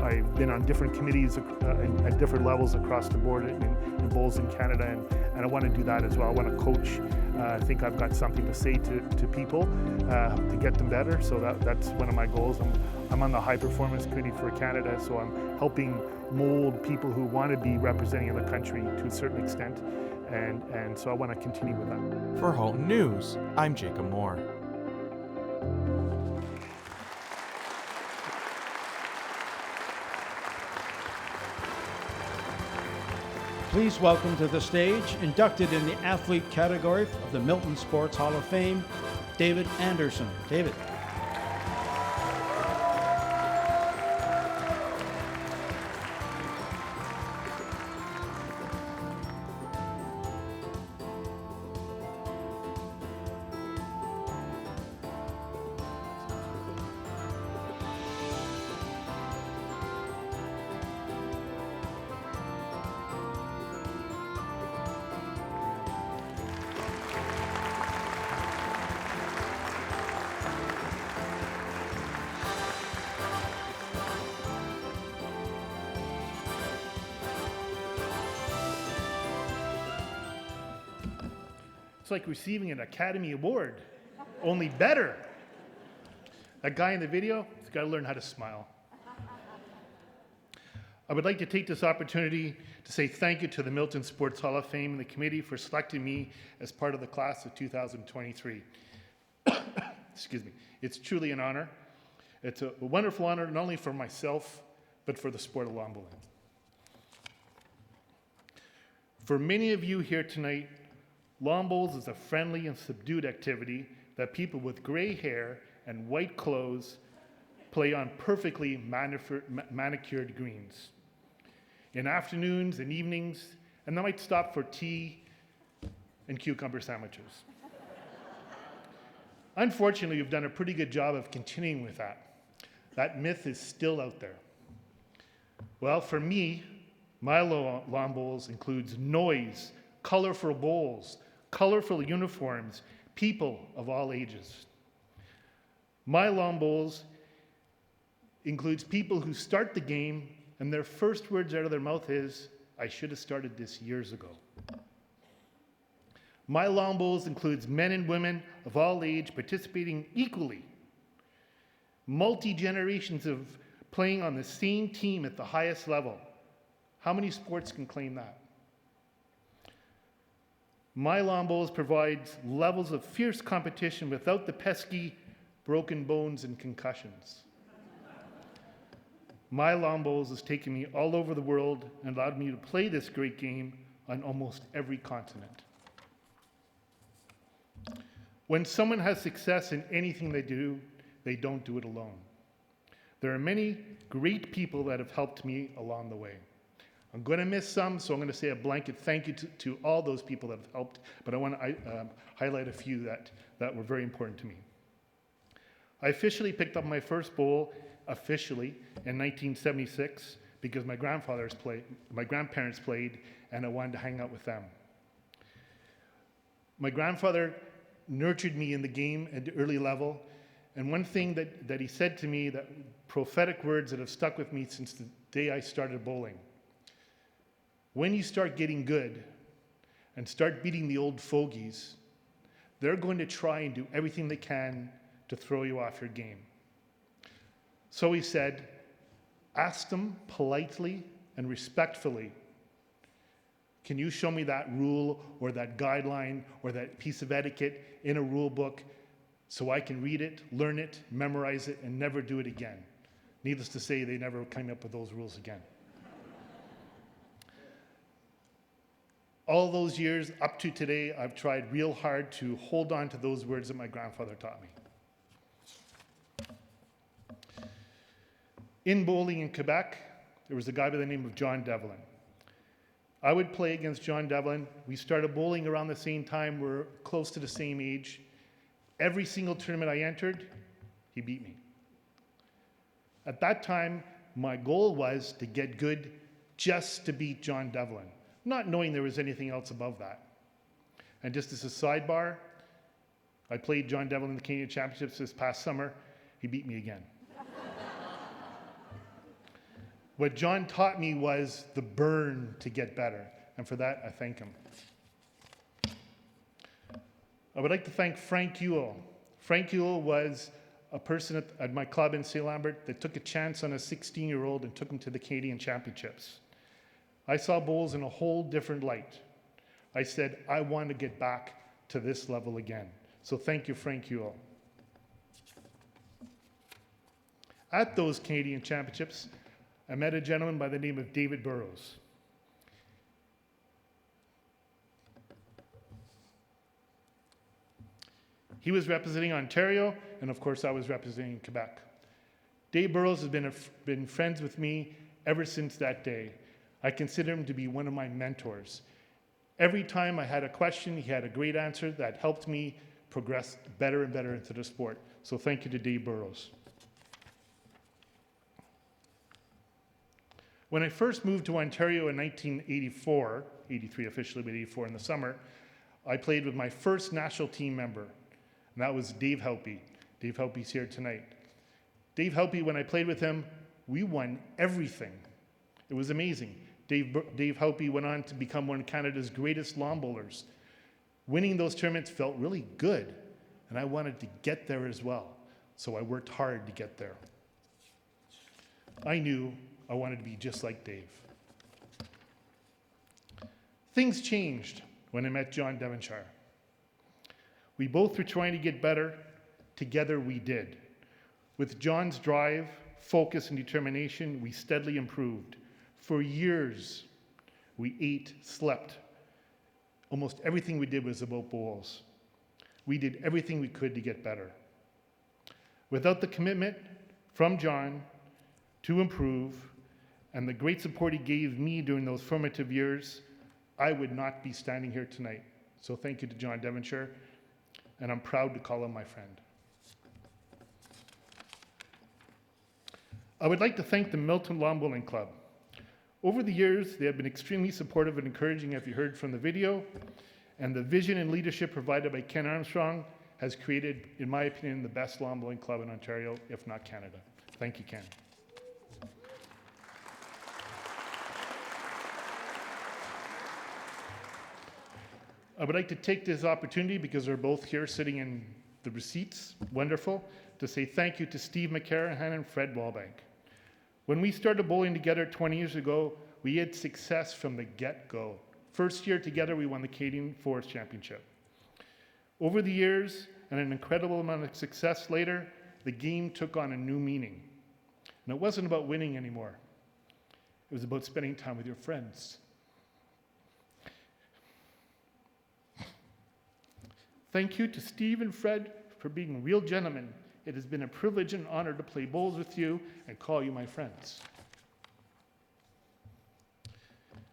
Speaker 4: I've been on different committees at different levels across the board in bowls in Canada, and I want to do that as well. I want to coach. I think I've got something to say to people to get them better, so that's one of my goals. I'm on the High Performance Committee for Canada, so I'm helping mold people who want to be representing the country to a certain extent, and so I want to continue with that.
Speaker 18: For Halton News, I'm Jacob Moore.
Speaker 1: Please welcome to the stage, inducted in the athlete category of the Milton Sports Hall of Fame, David Anderson. David.
Speaker 4: It's like receiving an Academy Award, only better. That guy in the video, he's got to learn how to smile. I would like to take this opportunity to say thank you to the Milton Sports Hall of Fame and the committee for selecting me as part of the class of 2023. Excuse me. It's truly an honor. It's a wonderful honor, not only for myself, but for the sport of lawn bowling. For many of you here tonight, lawn bowls is a friendly and subdued activity that people with gray hair and white clothes play on perfectly manicured greens in afternoons and evenings, and they might stop for tea and cucumber sandwiches. Unfortunately, we've done a pretty good job of continuing with that. That myth is still out there. Well, for me, my lawn bowls includes noise, colorful bowls, colorful uniforms, people of all ages. My lawn bowls includes people who start the game and their first words out of their mouth is, "I should have started this years ago." My lawn bowls includes men and women of all age participating equally. Multi-generations of playing on the same team at the highest level. How many sports can claim that? My lawn bowls provides levels of fierce competition without the pesky broken bones and concussions. My lawn bowls has taken me all over the world and allowed me to play this great game on almost every continent. When someone has success in anything they do, they don't do it alone. There are many great people that have helped me along the way. I'm going to miss some, so I'm going to say a blanket thank you to all those people that have helped, but I want to highlight a few that were very important to me. I officially picked up my first bowl officially in 1976 because my grandparents played, and I wanted to hang out with them. My grandfather nurtured me in the game at the early level, and one thing that he said to me, that prophetic words that have stuck with me since the day I started bowling. When you start getting good and start beating the old fogies, they're going to try and do everything they can to throw you off your game. So he said, ask them politely and respectfully, can you show me that rule or that guideline or that piece of etiquette in a rule book so I can read it, learn it, memorize it, and never do it again? Needless to say, they never came up with those rules again. All those years up to today, I've tried real hard to hold on to those words that my grandfather taught me. In bowling in Quebec, there was a guy by the name of John Devlin. I would play against John Devlin. We started bowling around the same time. We're close to the same age. Every single tournament I entered, he beat me. At that time, my goal was to get good just to beat John Devlin, not knowing there was anything else above that. And just as a sidebar, I played John Devlin in the Canadian Championships this past summer. He beat me again. What John taught me was the burn to get better, and for that, I thank him. I would like to thank Frank Ewell. Frank Ewell was a person at my club in St. Lambert that took a chance on a 16-year-old and took him to the Canadian Championships. I saw bowls in a whole different light. I said, I want to get back to this level again. So thank you, Frank Ewell. At those Canadian Championships, I met a gentleman by the name of David Burrows. He was representing Ontario, and of course I was representing Quebec. Dave Burrows has been friends with me ever since that day. I consider him to be one of my mentors. Every time I had a question, he had a great answer that helped me progress better and better into the sport. So thank you to Dave Burrows. When I first moved to Ontario in 1984, 83 officially, but 84 in the summer, I played with my first national team member, and that was Dave Helpy. Dave Helpy's here tonight. Dave Helpy, when I played with him, we won everything. It was amazing. Dave Helpy went on to become one of Canada's greatest lawn bowlers. Winning those tournaments felt really good, and I wanted to get there as well, so I worked hard to get there. I knew I wanted to be just like Dave. Things changed when I met John Devonshire. We both were trying to get better. Together we did. With John's drive, focus, and determination, we steadily improved. For years, we ate, slept. Almost everything we did was about bowls. We did everything we could to get better. Without the commitment from John to improve, and the great support he gave me during those formative years, I would not be standing here tonight. So thank you to John Devonshire, and I'm proud to call him my friend. I would like to thank the Milton Lawn Bowling Club. Over the years, they have been extremely supportive and encouraging, as you heard from the video, and the vision and leadership provided by Ken Armstrong has created, in my opinion, the best lawn bowling club in Ontario, if not Canada. Thank you, Ken. I would like to take this opportunity, because they're both here sitting in the receipts, wonderful, to say thank you to Steve McCarahan and Fred Wallbank. When we started bowling together 20 years ago, we had success from the get-go. First year together, we won the Canadian Forest Championship. Over the years, and an incredible amount of success later, the game took on a new meaning. And it wasn't about winning anymore. It was about spending time with your friends. Thank you to Steve and Fred for being real gentlemen. It has been a privilege and honor to play bowls with you and call you my friends.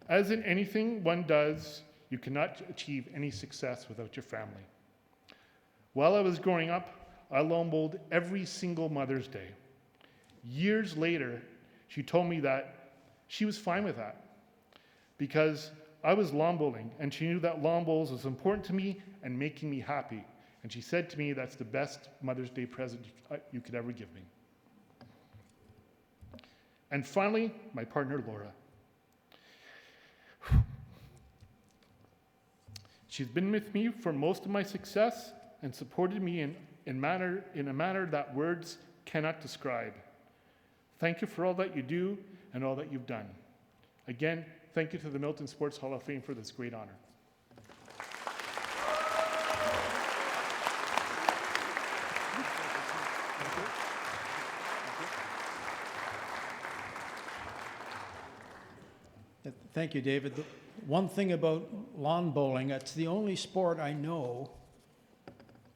Speaker 4: As in anything one does, you cannot achieve any success without your family. While I was growing up, I lawn bowled every single Mother's Day. Years later, she told me that she was fine with that because I was lawn bowling, and she knew that lawn bowls was important to me and making me happy. And she said to me, that's the best Mother's Day present you could ever give me. And finally, my partner, Laura. She's been with me for most of my success and supported me in a manner that words cannot describe. Thank you for all that you do and all that you've done. Again, thank you to the Milton Sports Hall of Fame for this great honor.
Speaker 1: Thank you, David. The one thing about lawn bowling, it's the only sport I know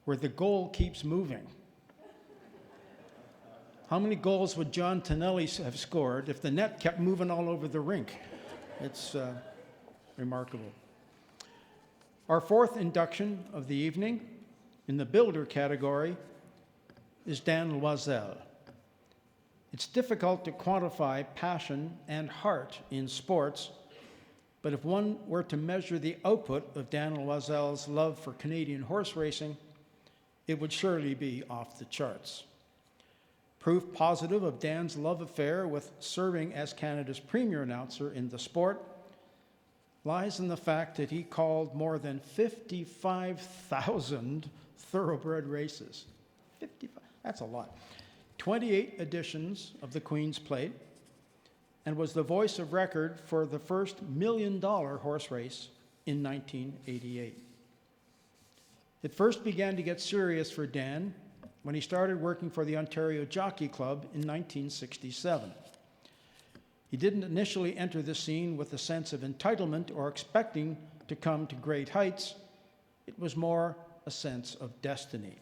Speaker 1: where the goal keeps moving. How many goals would John Tonelli have scored if the net kept moving all over the rink? It's remarkable. Our fourth induction of the evening in the builder category is Dan Loiselle. It's difficult to quantify passion and heart in sports, but if one were to measure the output of Dan Loiselle's love for Canadian horse racing, it would surely be off the charts. Proof positive of Dan's love affair with serving as Canada's premier announcer in the sport lies in the fact that he called more than 55,000 thoroughbred races. 55, that's a lot. 28 editions of the Queen's Plate, and was the voice of record for the first $1 million horse race in 1988. It first began to get serious for Dan when he started working for the Ontario Jockey Club in 1967. He didn't initially enter the scene with a sense of entitlement or expecting to come to great heights. It was more a sense of destiny.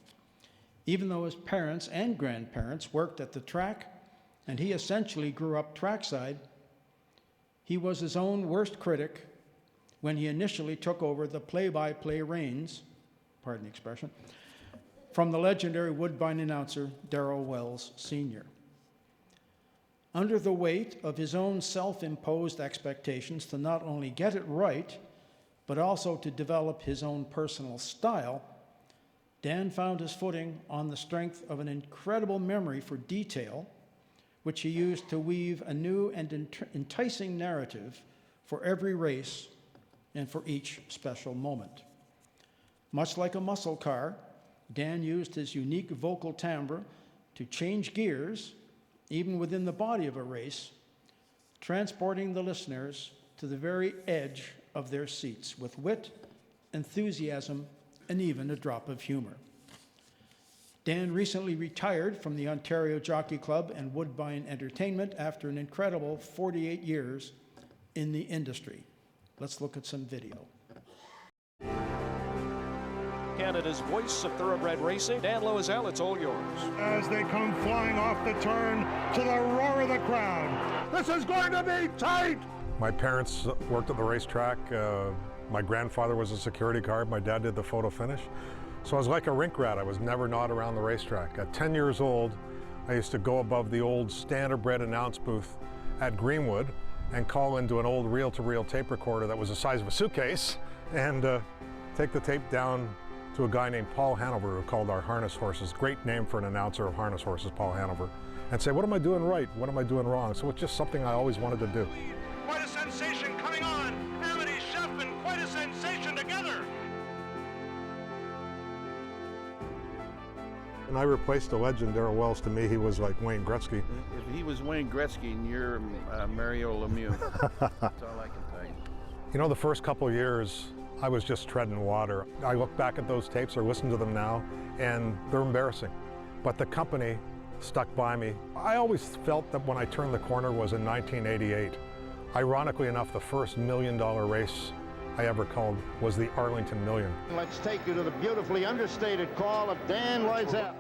Speaker 1: Even though his parents and grandparents worked at the track, and he essentially grew up trackside, he was his own worst critic when he initially took over the play-by-play reins, pardon the expression, from the legendary Woodbine announcer Darrell Wells Sr. Under the weight of his own self-imposed expectations to not only get it right, but also to develop his own personal style, Dan found his footing on the strength of an incredible memory for detail, which he used to weave a new and enticing narrative for every race and for each special moment. Much like a muscle car, Dan used his unique vocal timbre to change gears, even within the body of a race, transporting the listeners to the very edge of their seats with wit, enthusiasm, and even a drop of humor. Dan recently retired from the Ontario Jockey Club and Woodbine Entertainment after an incredible 48 years in the industry. Let's look at some video.
Speaker 7: Canada's voice of thoroughbred racing, Dan Loiselle, it's all yours.
Speaker 22: As they come flying off the turn to the roar of the crowd. This is going to be tight!
Speaker 23: My parents worked at the racetrack. My grandfather was a security guard. My dad did the photo finish. So I was like a rink rat. I was never not around the racetrack. At 10 years old, I used to go above the old standardbred announce booth at Greenwood and call into an old reel-to-reel tape recorder that was the size of a suitcase and take the tape down to a guy named Paul Hanover who called our harness horses. Great name for an announcer of harness horses, Paul Hanover. And say, what am I doing right? What am I doing wrong? So it's just something I always wanted to do.
Speaker 22: Quite a sensation coming on. MSHOF and quite a sensation together.
Speaker 23: And I replaced the legend, Darrell Wells. To me, he was like Wayne Gretzky.
Speaker 2: If he was Wayne Gretzky and you're Mario Lemieux, that's all I can tell you.
Speaker 23: You know, the first couple of years, I was just treading water. I look back at those tapes or listen to them now, and they're embarrassing. But the company stuck by me. I always felt that when I turned the corner was in 1988. Ironically enough, the first $1 million race I ever called was the Arlington Million.
Speaker 22: Let's take you to the beautifully understated call of Dan Loiselle.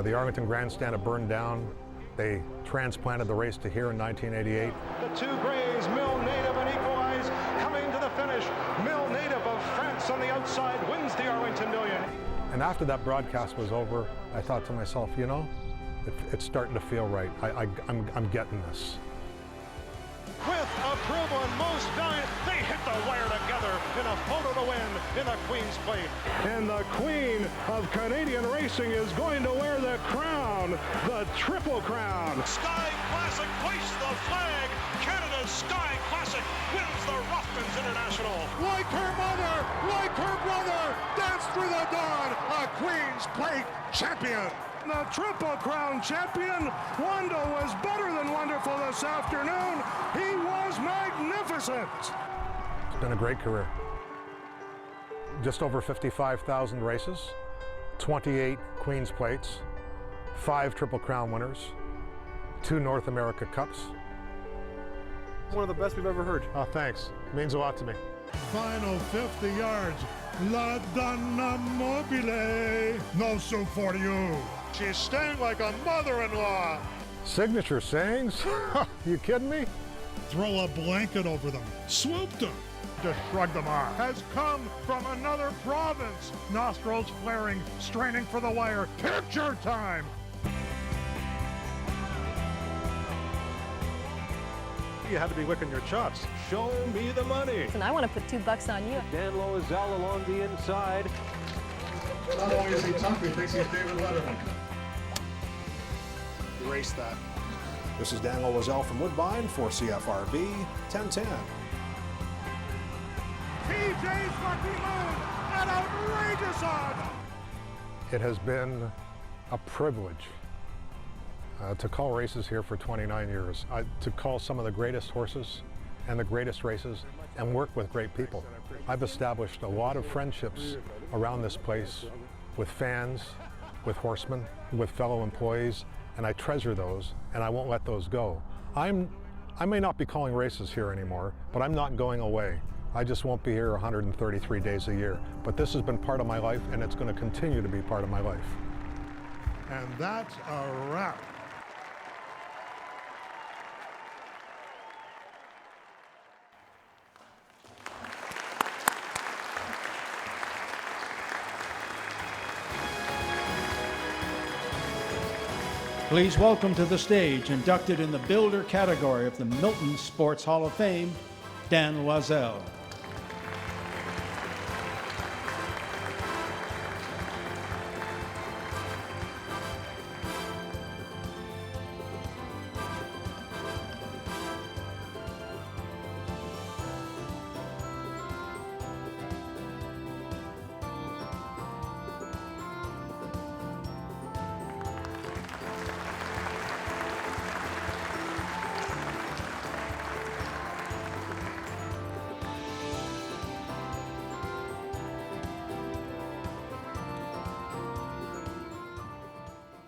Speaker 23: The Arlington Grandstand had burned down. They transplanted the race to here in 1988.
Speaker 22: The two Grays, Mill native and Equalize, coming to the finish. Mill native of France on the outside wins the Arlington Million.
Speaker 23: And after that broadcast was over, I thought to myself, you know, it's starting to feel right. I'm getting this.
Speaker 22: With approval and most valiant, they hit the wire together in a photo to win in the Queen's Plate. And the Queen of Canadian racing is going to wear the crown, the Triple Crown. Sky Classic hoists the flag. Canada's Sky Classic wins the Rothmans International. Like her mother, like her brother, dance through the dawn, a Queen's Plate champion. The Triple Crown champion. Wanda was better than wonderful this afternoon. He was magnificent.
Speaker 23: It's been a great career. Just over 55,000 races, 28 Queen's Plates, 5 Triple Crown winners, 2 North America Cups. One of the best we've ever heard. Oh, thanks. Means a lot to me.
Speaker 22: Final 50 yards. La Donna Mobile. No soup for you. She's staying like a mother-in-law.
Speaker 23: Signature sayings? You kidding me?
Speaker 22: Throw a blanket over them. Swoop them. Just shrug them off. Has come from another province. Nostrils flaring, straining for the wire. Picture time.
Speaker 23: You had to be licking your chops.
Speaker 7: Show me the money.
Speaker 8: And I want to put $2 on you.
Speaker 7: Dan Loiselle along the inside.
Speaker 22: Not only is he tough, he thinks he's David Letterman.
Speaker 9: Erase that. This is Dan Loiselle from Woodbine for CFRB 1010.
Speaker 22: TJ's Lucky Moon, an outrageous odds.
Speaker 23: It has been a privilege to call races here for 29 years, to call some of the greatest horses and the greatest races and work with great people. I've established a lot of friendships around this place with fans, with horsemen, with fellow employees, and I treasure those and I won't let those go. I may not be calling races here anymore, but I'm not going away. I just won't be here 133 days a year. But this has been part of my life and it's going to continue to be part of my life.
Speaker 22: And that's a wrap.
Speaker 1: Please welcome to the stage, inducted in the Builder category of the Milton Sports Hall of Fame, Dan Loiselle.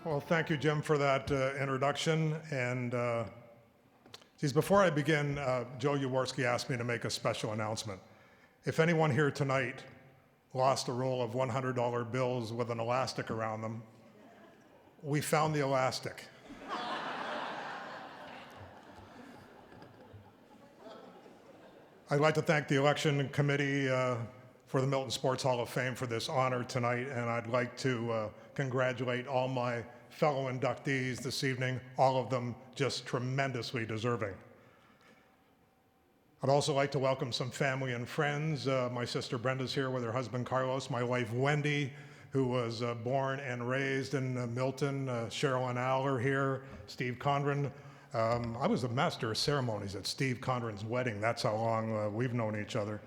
Speaker 22: Well, thank you, Jim, for that introduction. And before I begin, Joe Yaworski asked me to make a special announcement. If anyone here tonight lost a roll of $100 bills with an elastic around them, we found the elastic. I'd like to thank the election committee for the Milton Sports Hall of Fame for this honor tonight, and I'd like to congratulate all my fellow inductees this evening, all of them just tremendously deserving. I'd also like to welcome some family and friends. My sister Brenda's here with her husband Carlos, my wife Wendy, who was born and raised in Milton, Cheryl and Al are here, Steve Condren. I was the master of ceremonies at Steve Condren's wedding. That's how long we've known each other.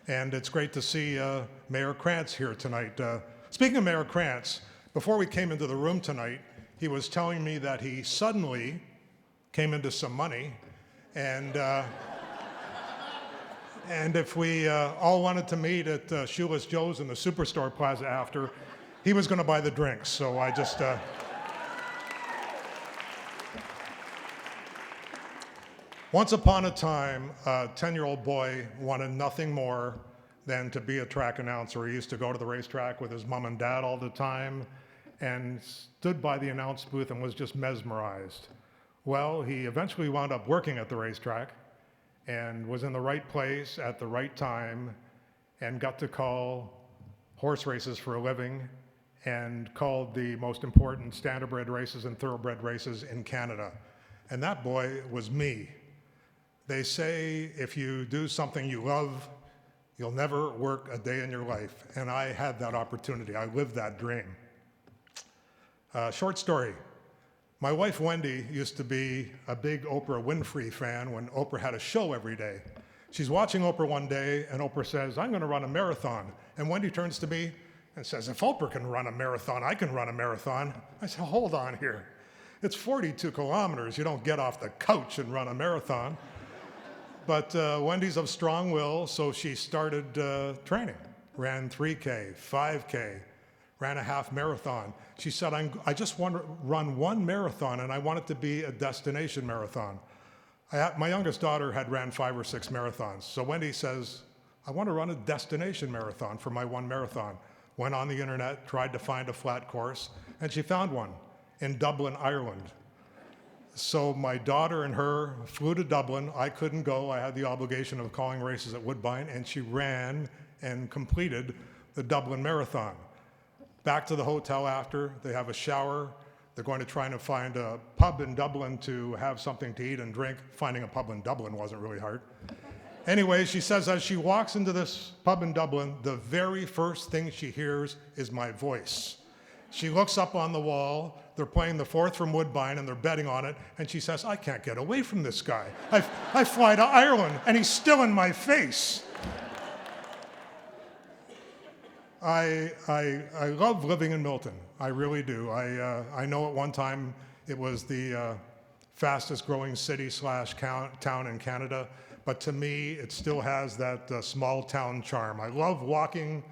Speaker 22: And it's great to see Mayor Krantz here tonight. Speaking of Mayor Krantz,
Speaker 23: Before we came into the room tonight, he was telling me that he suddenly came into some money, and and if we all wanted to meet at Shoeless Joe's in the Superstore Plaza after, he was going to buy the drinks. So I just... Once upon a time, a 10-year-old boy wanted nothing more than to be a track announcer. He used to go to the racetrack with his mom and dad all the time and stood by the announce booth and was just mesmerized. Well, he eventually wound up working at the racetrack and was in the right place at the right time and got to call horse races for a living and called the most important standardbred races and thoroughbred races in Canada. And that boy was me. They say if you do something you love, you'll never work a day in your life. And I had that opportunity. I lived that dream. Short story. My wife, Wendy, used to be a big Oprah Winfrey fan when Oprah had a show every day. She's watching Oprah one day, and Oprah says, "I'm going to run a marathon." And Wendy turns to me and says, "If Oprah can run a marathon, I can run a marathon." I said, "Hold on here. It's 42 kilometers. You don't get off the couch and run a marathon." But Wendy's of strong will, so she started training. Ran 3K, 5K, ran a half marathon. She said, I just want to run one marathon, and I want it to be a destination marathon. My youngest daughter had ran 5 or 6 marathons. So Wendy says, I want to run a destination marathon for my one marathon. Went on the internet, tried to find a flat course, and she found one in Dublin, Ireland. So my daughter and her flew to Dublin. I couldn't go. I had the obligation of calling races at Woodbine, and she ran and completed the Dublin Marathon. Back to the hotel after, they have a shower. They're going to try and find a pub in Dublin to have something to eat and drink. Finding a pub in Dublin wasn't really hard. Anyway, she says as she walks into this pub in Dublin, the very first thing she hears is my voice. She looks up on the wall. They're playing the 4th from Woodbine, and they're betting on it. And she says, I can't get away from this guy. I fly to Ireland, and he's still in my face. I love living in Milton. I really do. I know at one time it was the fastest growing city / town in Canada. But to me, it still has that small town charm. I love walking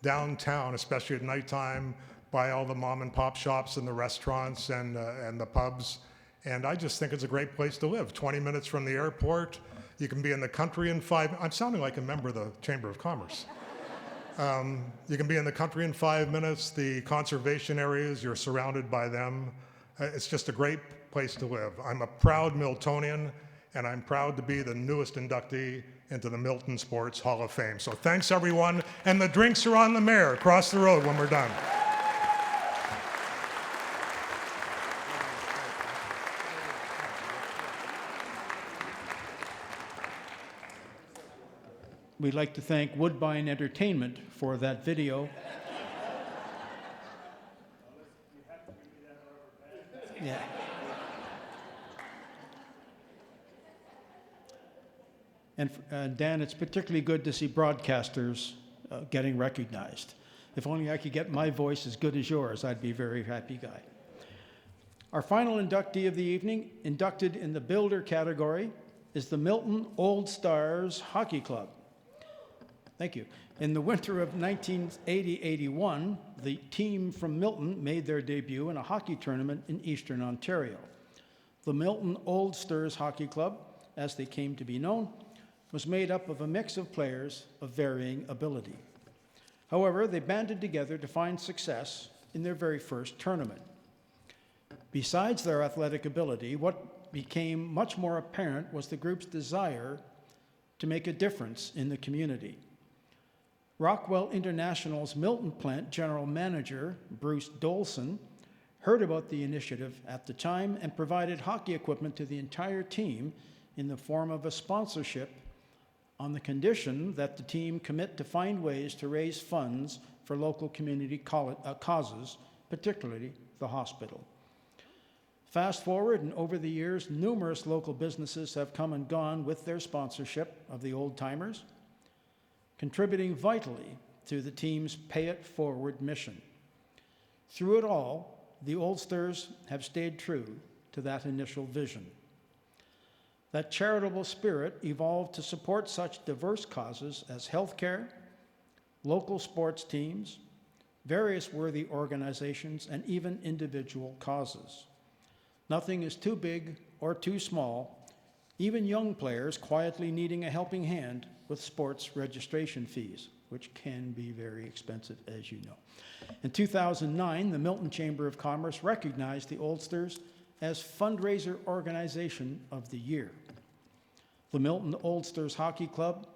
Speaker 23: downtown, especially at nighttime, by all the mom and pop shops and the restaurants and the pubs. And I just think it's a great place to live. 20 minutes from the airport. You can be in the country in 5 minutes. I'm sounding like a member of the Chamber of Commerce. You can be in the country in 5 minutes. The conservation areas, you're surrounded by them. It's just a great place to live. I'm a proud Miltonian, and I'm proud to be the newest inductee into the Milton Sports Hall of Fame. So thanks, everyone. And the drinks are on the mare across the road when we're done.
Speaker 1: We'd like to thank Woodbine Entertainment for that video. Yeah. And Dan, it's particularly good to see broadcasters getting recognized. If only I could get my voice as good as yours, I'd be a very happy guy. Our final inductee of the evening, inducted in the Builder category, is the Milton OldStars Hockey Club. Thank you. In the winter of 1980-81, the team from Milton made their debut in a hockey tournament in Eastern Ontario. The Milton OldStars Hockey Club, as they came to be known, was made up of a mix of players of varying ability. However, they banded together to find success in their very first tournament. Besides their athletic ability, what became much more apparent was the group's desire to make a difference in the community. Rockwell International's Milton plant general manager, Bruce Dolson, heard about the initiative at the time and provided hockey equipment to the entire team in the form of a sponsorship on the condition that the team commit to find ways to raise funds for local community causes, particularly the hospital. Fast forward, and over the years, numerous local businesses have come and gone with their sponsorship of the old timers, contributing vitally to the team's Pay It Forward mission. Through it all, the OldStars have stayed true to that initial vision. That charitable spirit evolved to support such diverse causes as healthcare, local sports teams, various worthy organizations, and even individual causes. Nothing is too big or too small, even young players quietly needing a helping hand with sports registration fees, which can be very expensive, as you know. In 2009, the Milton Chamber of Commerce recognized the OldStars as Fundraiser Organization of the Year. The Milton OldStars Hockey Club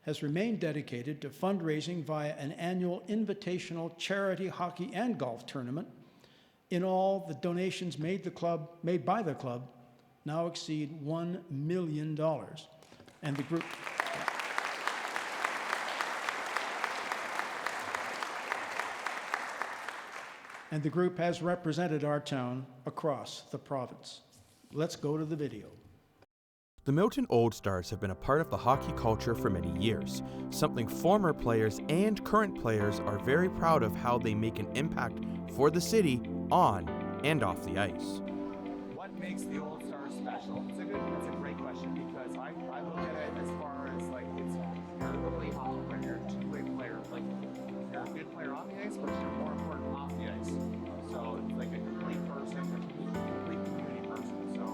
Speaker 1: has remained dedicated to fundraising via an annual invitational charity hockey and golf tournament. In all, the donations made by the club now exceed $1 million. And the group has represented our town across the province. Let's go to the video.
Speaker 18: The Milton OldStars have been a part of the hockey culture for many years, something former players and current players are very proud of how they make an impact for the city on and off the ice.
Speaker 8: What makes the OldStars special? It's a great question because I look at it as far as like you're a really hockey player, you're a two-way player. Like you're a good player on the ice, but you're more important off the ice. So it's like a complete person, a complete community person. So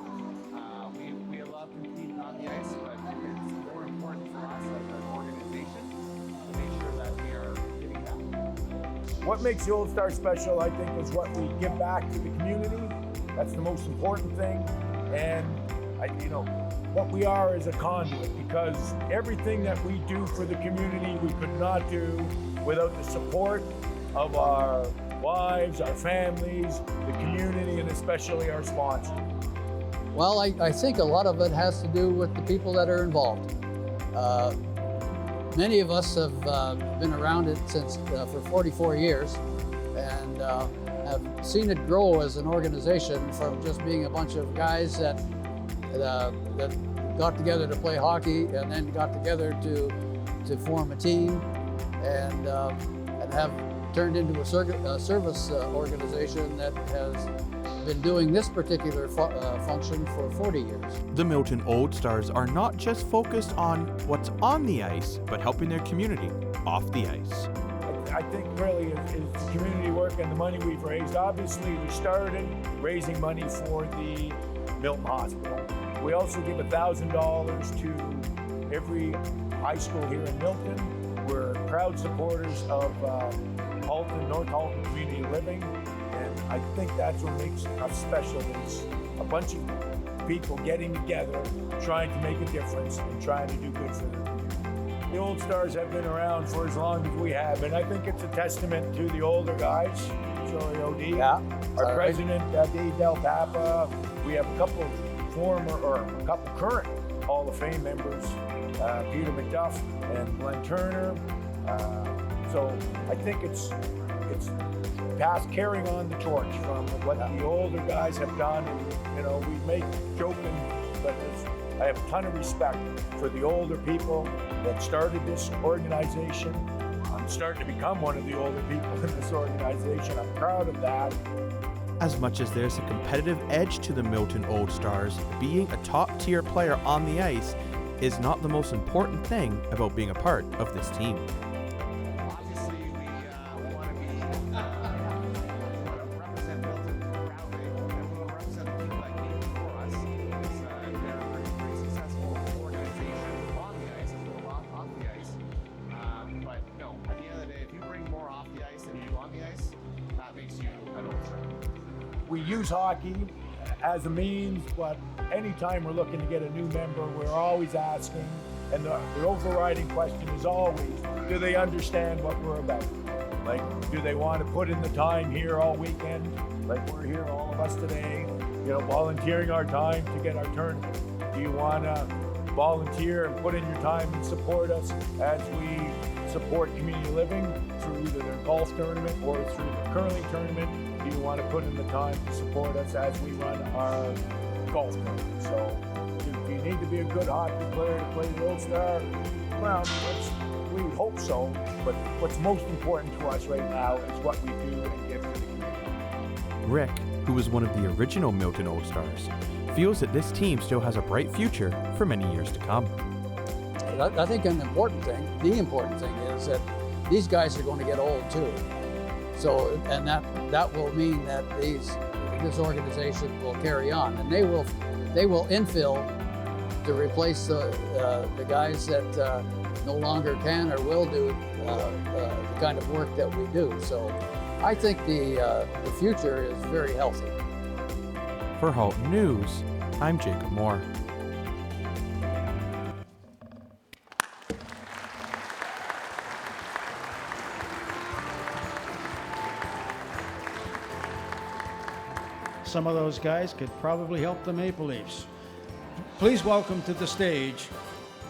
Speaker 8: we love competing on the ice, but it's more important for us as an organization to make sure that we are getting that.
Speaker 10: What makes the OldStars special, I think, is what we give back to the community. That's the most important thing. And what we are is a conduit, because everything that we do for the community, we could not do without the support of our wives, our families, the community, and especially our sponsors.
Speaker 11: Well, I think a lot of it has to do with the people that are involved. Many of us have been around it since for 44 years and have seen it grow as an organization from just being a bunch of guys that got together to play hockey and then got together to form a team and have turned into a service organization that has been doing this particular function for 40 years.
Speaker 18: The Milton OldStars are not just focused on what's on the ice, but helping their community off the ice.
Speaker 10: I think really is community work and the money we've raised. Obviously, we started raising money for the Milton Hospital. We also give $1,000 to every high school here in Milton. We're proud supporters of North Halton Community Living. And I think that's what makes us special, is a bunch of people getting together, trying to make a difference and trying to do good for them. The OldStars have been around for as long as we have, and I think it's a testament to the older guys. Sorry, OD.
Speaker 11: Yeah.
Speaker 10: Our president, Dave Del Papa. We have a couple current Hall of Fame members, Peter McDuff and Glenn Turner. So I think it's carrying on the torch from what the older guys have done. And, we make joking, but I have a ton of respect for the older people that started this organization. I'm starting to become one of the older people in this organization. I'm proud of that.
Speaker 18: As much as there's a competitive edge to the Milton OldStars, being a top-tier player on the ice is not the most important thing about being a part of this team.
Speaker 10: We use hockey as a means, but anytime we're looking to get a new member, we're always asking, and the overriding question is always, do they understand what we're about? Like, do they want to put in the time here all weekend, like we're here, all of us today, volunteering our time to get our tournament? Do you want to volunteer and put in your time and support us as we support community living through either their golf tournament or through the curling tournament? Do you want to put in the time to support us as we run our golf tournament? So, do you need to be a good hockey player to play the OldStar? Well, we hope so, but what's most important to us right now is what we do and give to the community.
Speaker 18: Rick, who was one of the original Milton Old-Stars, feels that this team still has a bright future for many years to come.
Speaker 11: I think the important thing is that these guys are going to get old too. So, and that will mean that this organization will carry on, and they will infill to replace the guys that no longer can or will do the kind of work that we do. So, I think the future is very healthy.
Speaker 18: For Halton News, I'm Jacob Moore.
Speaker 1: Some of those guys could probably help the Maple Leafs. Please welcome to the stage,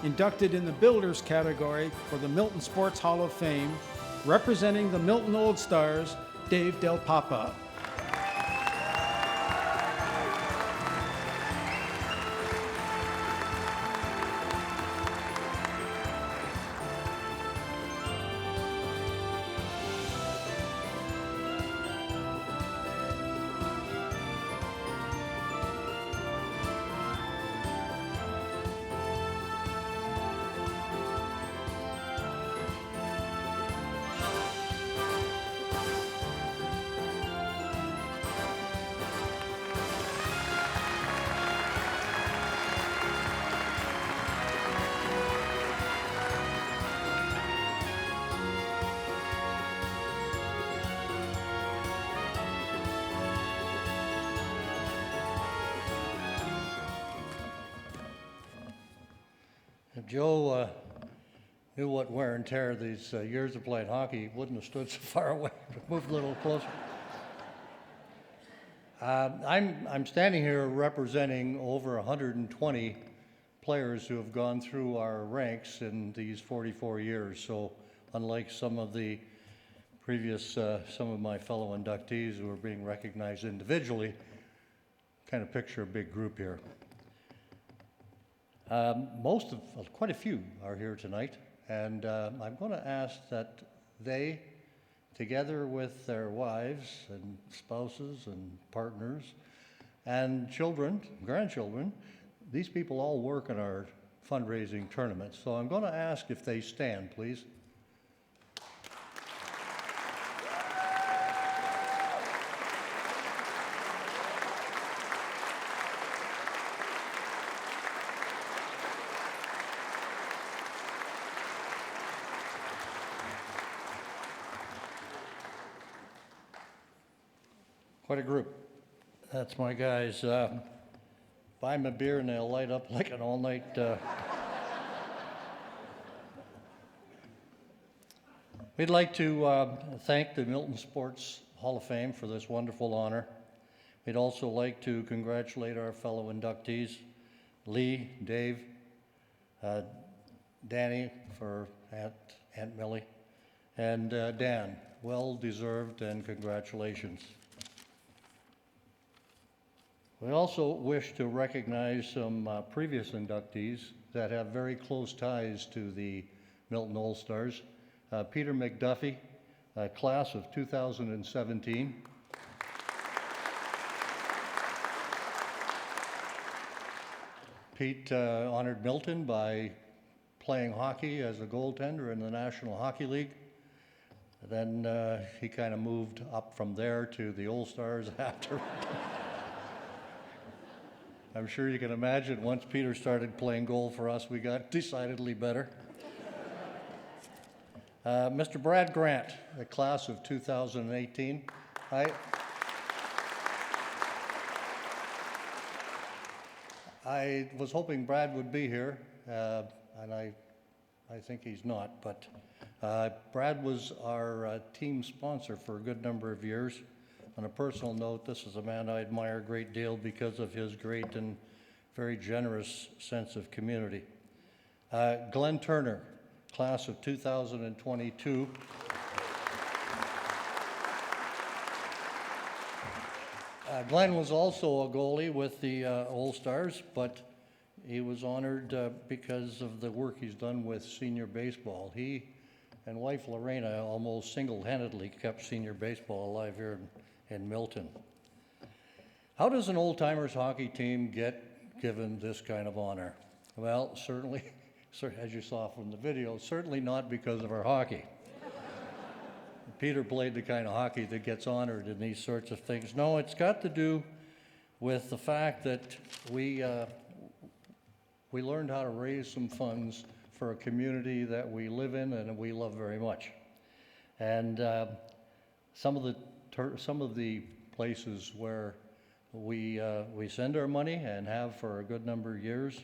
Speaker 1: inducted in the Builders category for the Milton Sports Hall of Fame, representing the Milton Old Stars, Dave Del Papa.
Speaker 5: If Joe knew what wear and tear these years of playing hockey, he wouldn't have stood so far away, but moved a little closer. I'm standing here representing over 120 players who have gone through our ranks in these 44 years. So unlike some of the previous, some of my fellow inductees who are being recognized individually, kind of picture a big group here. Quite a few are here tonight, and I'm going to ask that they, together with their wives and spouses and partners and children, grandchildren, these people all work in our fundraising tournaments. So I'm going to ask if they stand, please. Quite a group. That's my guys. Buy them a beer and they'll light up like an all-night. We'd like to thank the Milton Sports Hall of Fame for this wonderful honor. We'd also like to congratulate our fellow inductees, Leigh, Dave, Danny for Aunt Millie, and Dan. Well deserved and congratulations. We also wish to recognize some previous inductees that have very close ties to the Milton Old-Stars. Peter McDuffie, class of 2017. Pete honored Milton by playing hockey as a goaltender in the National Hockey League. Then he kind of moved up from there to the Old-Stars after. I'm sure you can imagine once Peter started playing goal for us, we got decidedly better. Mr. Brad Grant, the class of 2018. I was hoping Brad would be here, and I think he's not, but Brad was our team sponsor for a good number of years. On a personal note, this is a man I admire a great deal because of his great and very generous sense of community. Glenn Turner, class of 2022. Glenn was also a goalie with the Old-Stars, but he was honored because of the work he's done with senior baseball. He and wife Lorena almost single-handedly kept senior baseball alive here in Milton. How does an old-timers hockey team get given this kind of honor? Well, certainly, as you saw from the video, certainly not because of our hockey. Peter played the kind of hockey that gets honored in these sorts of things. No, it's got to do with the fact that we learned how to raise some funds for a community that we live in and we love very much. And some of the places where we send our money and have for a good number of years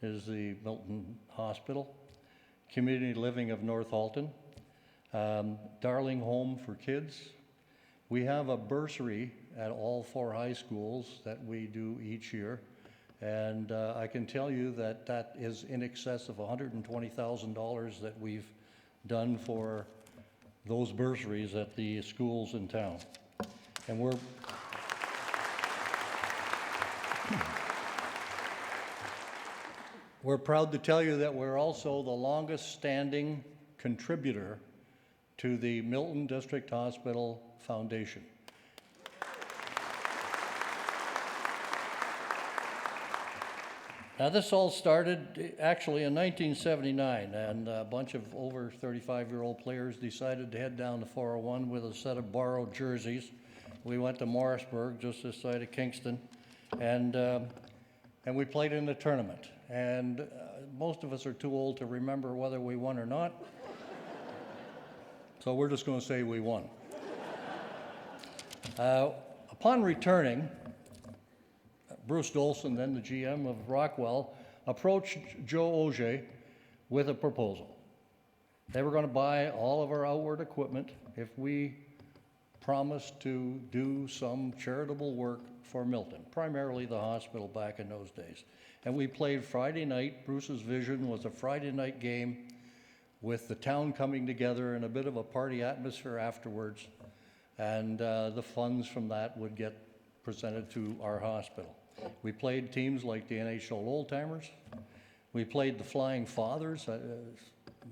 Speaker 5: is the Milton Hospital, Community Living of North Halton, Darling Home for Kids. We have a bursary at all 4 high schools that we do each year. And I can tell you that that is in excess of $120,000 that we've done for those bursaries at the schools in town. And we're proud to tell you that we're also the longest standing contributor to the Milton District Hospital Foundation. Now this all started actually in 1979, and a bunch of over 35-year-old players decided to head down to 401 with a set of borrowed jerseys. We went to Morrisburg, just this side of Kingston, and we played in the tournament. And most of us are too old to remember whether we won or not, so we're just going to say we won. Upon returning, Bruce Dolson, then the GM of Rockwell, approached Joe Auger with a proposal. They were going to buy all of our outward equipment if we promised to do some charitable work for Milton, primarily the hospital back in those days. And we played Friday night. Bruce's vision was a Friday night game with the town coming together and a bit of a party atmosphere afterwards. And the funds from that would get presented to our hospital. We played teams like the NHL Old Timers. We played the Flying Fathers.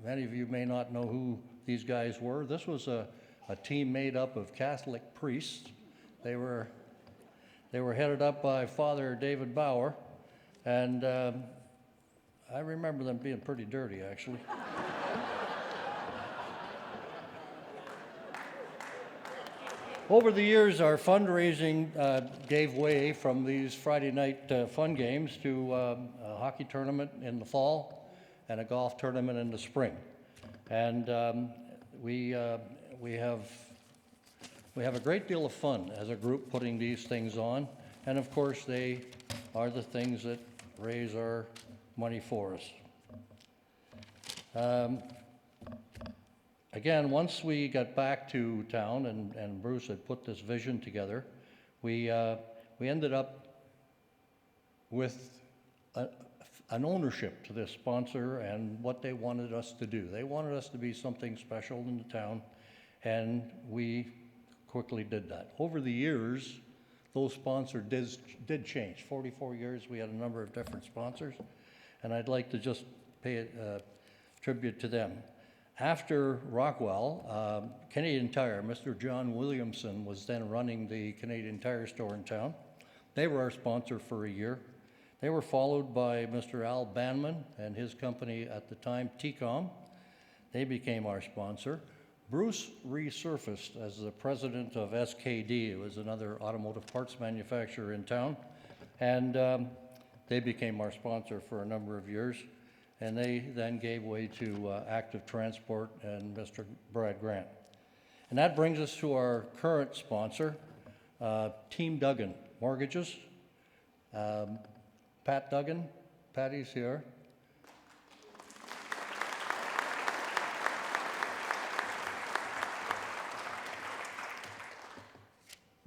Speaker 5: Many of you may not know who these guys were. This was a team made up of Catholic priests. They were headed up by Father David Bauer, and I remember them being pretty dirty, actually. Over the years, our fundraising gave way from these Friday night fun games to a hockey tournament in the fall and a golf tournament in the spring. And we have a great deal of fun as a group putting these things on. And of course, they are the things that raise our money for us. Again, once we got back to town and Bruce had put this vision together, we ended up with an ownership to this sponsor and what they wanted us to do. They wanted us to be something special in the town, and we quickly did that. Over the years, those sponsors did change. 44 years, we had a number of different sponsors, and I'd like to just pay a tribute to them. After Rockwell, Canadian Tire, Mr. John Williamson was then running the Canadian Tire store in town. They were our sponsor for a year. They were followed by Mr. Al Banman and his company at the time, TCOM. They became our sponsor. Bruce resurfaced as the president of SKD. It was another automotive parts manufacturer in town. And they became our sponsor for a number of years. And they then gave way to Active Transport and Mr. Brad Grant. And that brings us to our current sponsor, Team Duggan Mortgages. Pat Duggan, Patty's here.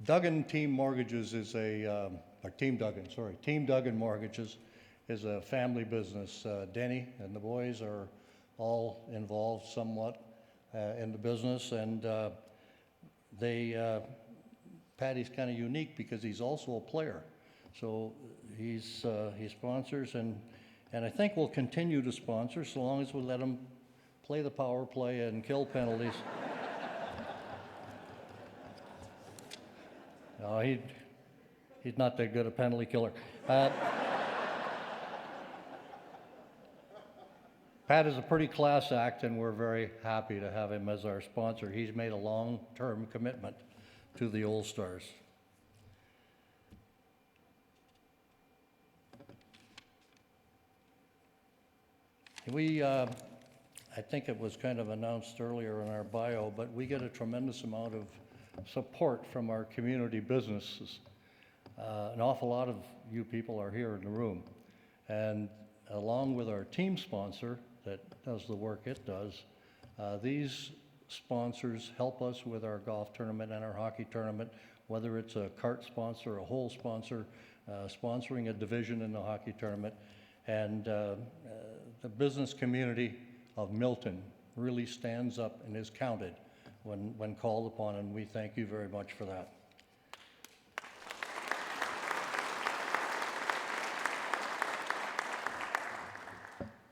Speaker 5: Duggan Team Mortgages is Team Duggan Mortgages is a family business. Denny and the boys are all involved somewhat in the business, and Patty's kind of unique because he's also a player. So he sponsors, and I think we'll continue to sponsor so long as we let him play the power play and kill penalties. No, he's not that good a penalty killer. Pat is a pretty class act, and we're very happy to have him as our sponsor. He's made a long-term commitment to the OldStars. We, I think it was kind of announced earlier in our bio, but we get a tremendous amount of support from our community businesses. An awful lot of you people are here in the room. And along with our team sponsor that does the work it does, these sponsors help us with our golf tournament and our hockey tournament, whether it's a cart sponsor, a hole sponsor, sponsoring a division in the hockey tournament. And the business community of Milton really stands up and is counted when called upon, and we thank you very much for that.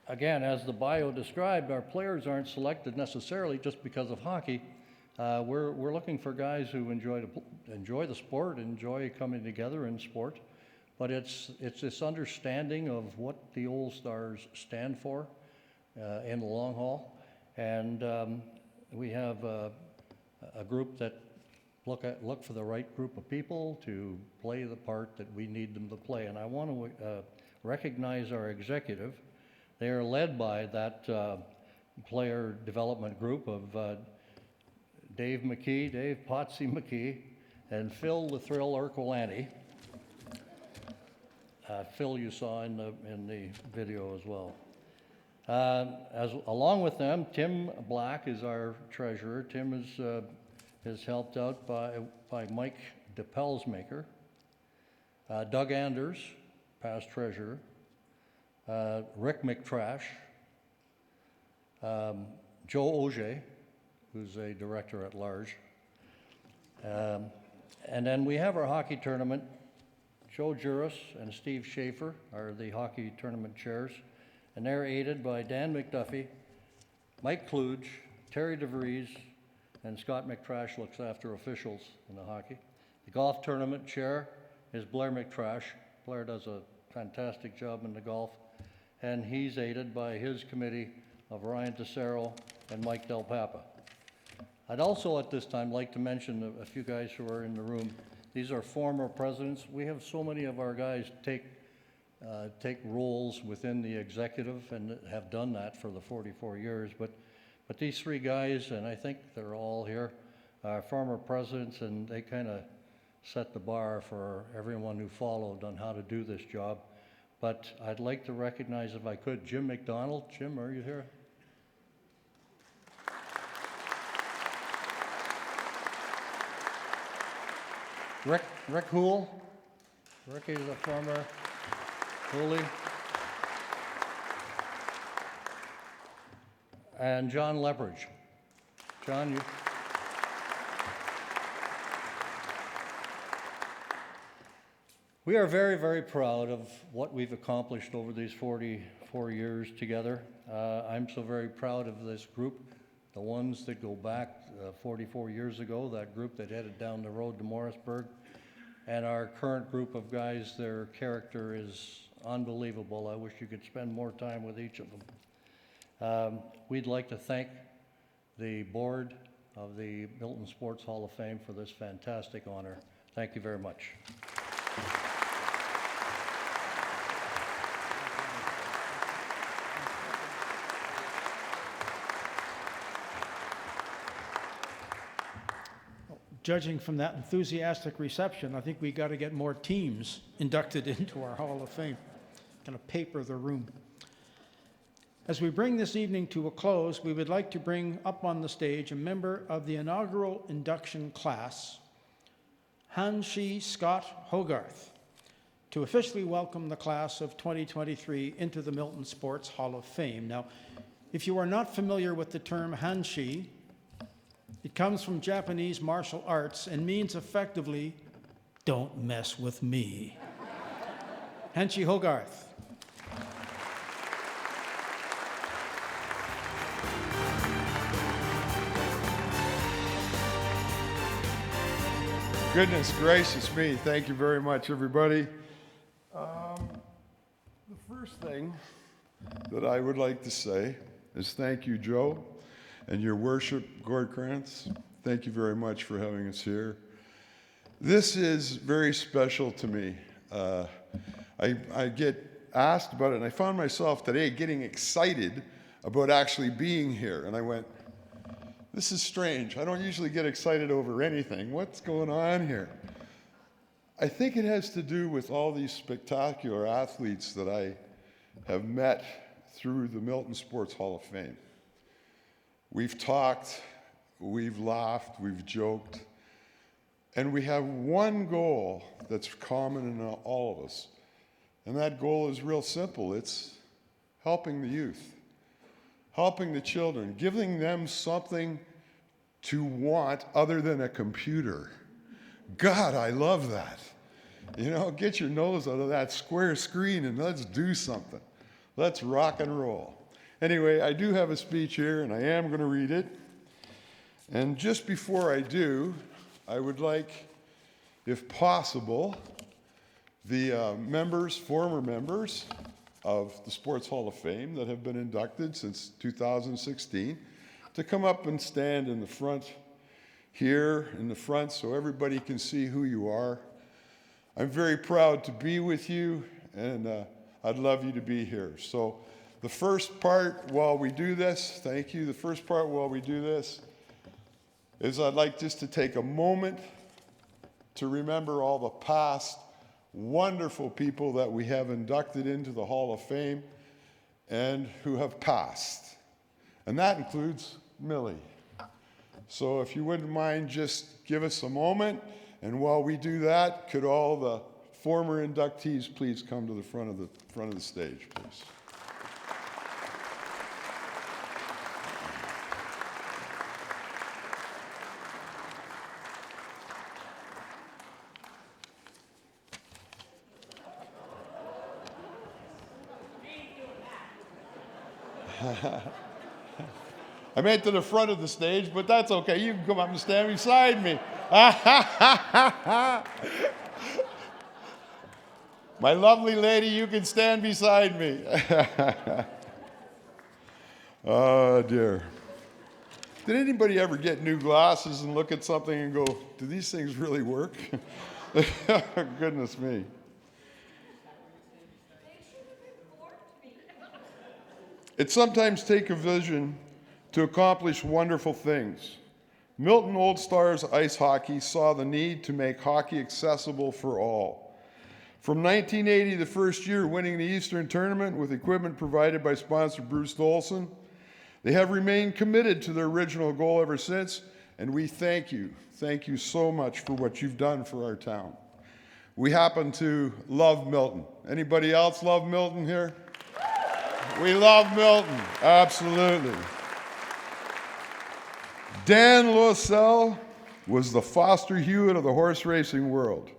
Speaker 5: Again, as the bio described, our players aren't selected necessarily just because of hockey. We're looking for guys who enjoy the sport, enjoy coming together in sport, but it's this understanding of what the OldStars stand for in the long haul. And we have a group that look for the right group of people to play the part that we need them to play. And I want to recognize our executive. They are led by that player development group of Dave Potsy McKee, and Phil the Thrill Urquilani. Phil you saw in the video as well. Along with them, Tim Black is our treasurer. Tim is helped out by Mike DePelsmaker, Doug Anders, past treasurer, Rick McTrash, Joe Auger, who's a director at large. And then we have our hockey tournament. Joe Juris and Steve Schaefer are the hockey tournament chairs, and they're aided by Dan McDuffie, Mike Kluge, Terry DeVries, and Scott McTrash looks after officials in the hockey. The golf tournament chair is Blair McTrash. Blair does a fantastic job in the golf, and he's aided by his committee of Ryan Tesero and Mike Del Papa. I'd also at this time like to mention a few guys who are in the room. These are former presidents. We have so many of our guys take roles within the executive and have done that for the 44 years. But these three guys, and I think they're all here, are former presidents, and they kind of set the bar for everyone who followed on how to do this job. But I'd like to recognize, if I could, Jim McDonald. Jim, are you here? Rick Hoole. Rick is a former Hooley. And John Lepridge. John, you. We are very, very proud of what we've accomplished over these 44 years together. I'm so very proud of this group, the ones that go back 44 years ago, that group that headed down the road to Morrisburg. And our current group of guys, their character is unbelievable. I wish you could spend more time with each of them. We'd like to thank the board of the Milton Sports Hall of Fame for this fantastic honor. Thank you very much.
Speaker 1: Judging from that enthusiastic reception, I think we got to get more teams inducted into our Hall of Fame. Kind of paper the room. As we bring this evening to a close, we would like to bring up on the stage a member of the inaugural induction class, Hanshi Scott Hogarth, to officially welcome the class of 2023 into the Milton Sports Hall of Fame. Now, if you are not familiar with the term Hanshi, it comes from Japanese martial arts and means effectively, don't mess with me. Hanshi Hogarth.
Speaker 6: Goodness gracious me. Thank you very much, everybody. The first thing that I would like to say is thank you, Joe, and your worship, Gord Krantz. Thank you very much for having us here. This is very special to me. I get asked about it, and I found myself today getting excited about actually being here. And I went, this is strange. I don't usually get excited over anything. What's going on here? I think it has to do with all these spectacular athletes that I have met through the Milton Sports Hall of Fame. We've talked, we've laughed, we've joked, and we have one goal that's common in all of us. And that goal is real simple. It's helping the youth, helping the children, giving them something to want other than a computer. God, I love that. You know, get your nose out of that square screen and let's do something. Let's rock and roll. Anyway, I do have a speech here and I am going to read it. And just before I do, I would like, if possible, the members, former members of the Sports Hall of Fame that have been inducted since 2016 to come up and stand in the front here in the front so everybody can see who you are. I'm very proud to be with you and I'd love you to be here. So the first part while we do this, thank you, the first part while we do this is I'd like just to take a moment to remember all the past wonderful people that we have inducted into the Hall of Fame and who have passed. And that includes Millie. So if you wouldn't mind, just give us a moment. And while we do that, could all the former inductees please come to the front of the stage, please. I meant to the front of the stage, but that's okay. You can come up and stand beside me. My lovely lady, you can stand beside me. Oh, dear. Did anybody ever get new glasses and look at something and go, do these things really work? Goodness me. It sometimes takes a vision to accomplish wonderful things. Milton OldStars ice hockey saw the need to make hockey accessible for all. From 1980, the first year winning the Eastern Tournament with equipment provided by sponsor Bruce Dolson, they have remained committed to their original goal ever since, and we thank you. Thank you so much for what you've done for our town. We happen to love Milton. Anybody else love Milton here? We love Milton, absolutely. Dan Loiselle was the Foster Hewitt of the horse racing world.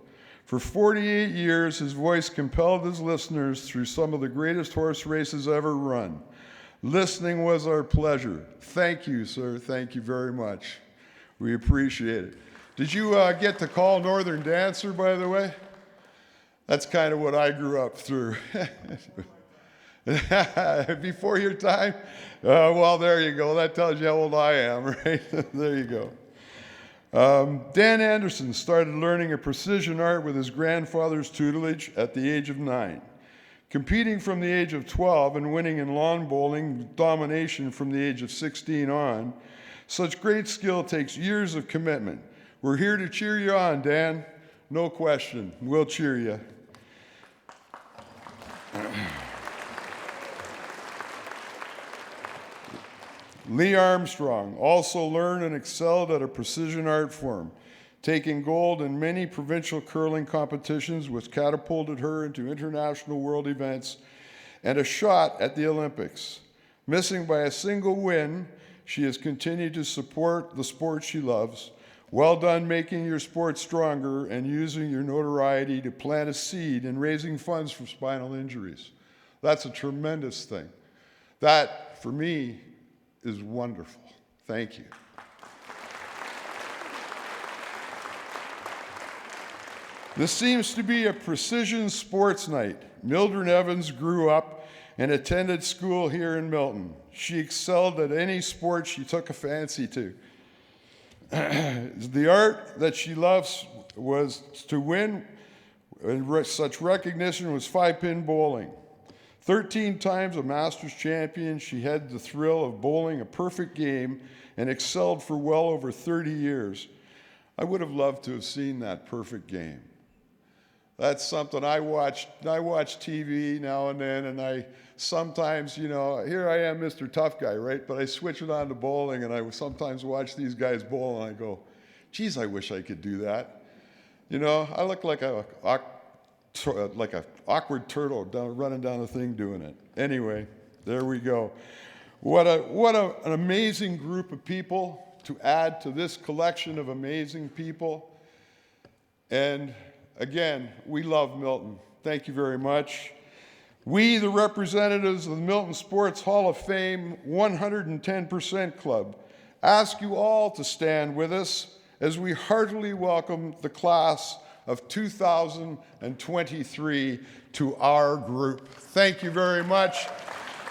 Speaker 6: For 48 years, his voice compelled his listeners through some of the greatest horse races ever run. Listening was our pleasure. Thank you, sir. Thank you very much. We appreciate it. Did you get to call Northern Dancer, by the way? That's kind of what I grew up through. Before your time? Well, there you go. That tells you how old I am, right? There you go. Dan Anderson started learning a precision art with his grandfather's tutelage at the age of 9. Competing from the age of 12 and winning in lawn bowling with domination from the age of 16 on, such great skill takes years of commitment. We're here to cheer you on, Dan. No question. We'll cheer you. Leigh Armstrong also learned and excelled at a precision art form, taking gold in many provincial curling competitions, which catapulted her into international world events and a shot at the Olympics. Missing by a single win, she has continued to support the sport she loves. Well done making your sport stronger and using your notoriety to plant a seed in raising funds for spinal injuries. That's a tremendous thing. That, for me, is wonderful. Thank you. This seems to be a precision sports night. Mildred Evans grew up and attended school here in Milton. She excelled at any sport she took a fancy to. The art that she loves was to win, and such recognition was 5-pin bowling. 13 times a Masters champion, she had the thrill of bowling a perfect game and excelled for well over 30 years. I would have loved to have seen that perfect game. That's something I watch TV now and then, and I sometimes, you know, here I am, Mr. Tough Guy, right? But I switch it on to bowling, and I sometimes watch these guys bowl, and I go, geez, I wish I could do that. You know, I look like an awkward turtle running down the thing doing it. Anyway, there we go. What an amazing group of people to add to this collection of amazing people. And again, we love Milton. Thank you very much. We, the representatives of the Milton Sports Hall of Fame 110% Club, ask you all to stand with us as we heartily welcome the class of 2023 to our group. Thank you very much.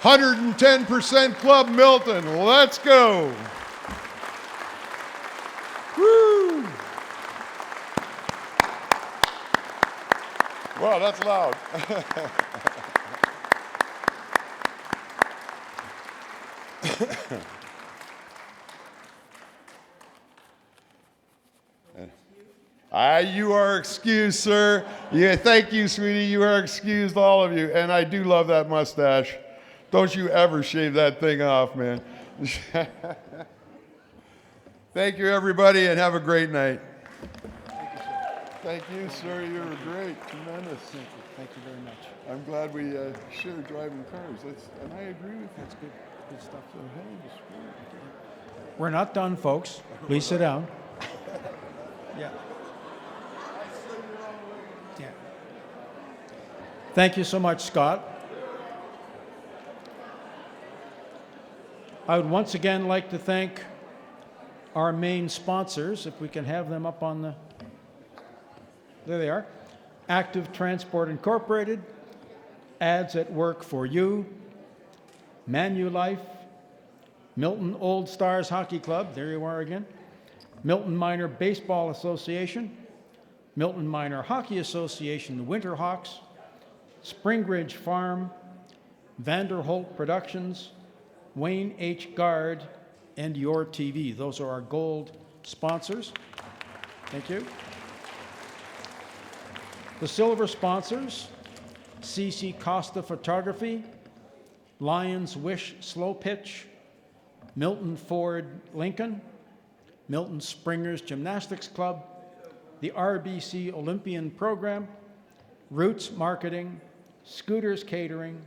Speaker 6: 110% Club Milton, let's go. Woo! Wow, that's loud. You are excused, sir. Yeah, thank you, sweetie. You are excused, all of you. And I do love that mustache. Don't you ever shave that thing off, man. Thank you, everybody, and have a great night. Thank you, sir. You were great. Tremendous.
Speaker 1: Thank you very much.
Speaker 6: I'm glad we share driving cars. And I agree with you.
Speaker 1: That's good stuff. We're not done, folks. Please sit down. Yeah. Yeah. Thank you so much, Scott. I would once again like to thank our main sponsors, if we can have them up on the... There they are. Active Transport Incorporated, Ads at Work for You, Manulife, Milton OldStars Hockey Club, there you are again, Milton Minor Baseball Association, Milton Minor Hockey Association, the Winterhawks, Springridge Farm, Vanderholt Productions, Wayne H. Guard, and YourTV. Those are our gold sponsors. Thank you. The silver sponsors, CC Costa Photography, Lions Wish Slow Pitch, Milton Ford Lincoln, Milton Springers Gymnastics Club, the RBC Olympian Program, Roots Marketing, Scooters Catering,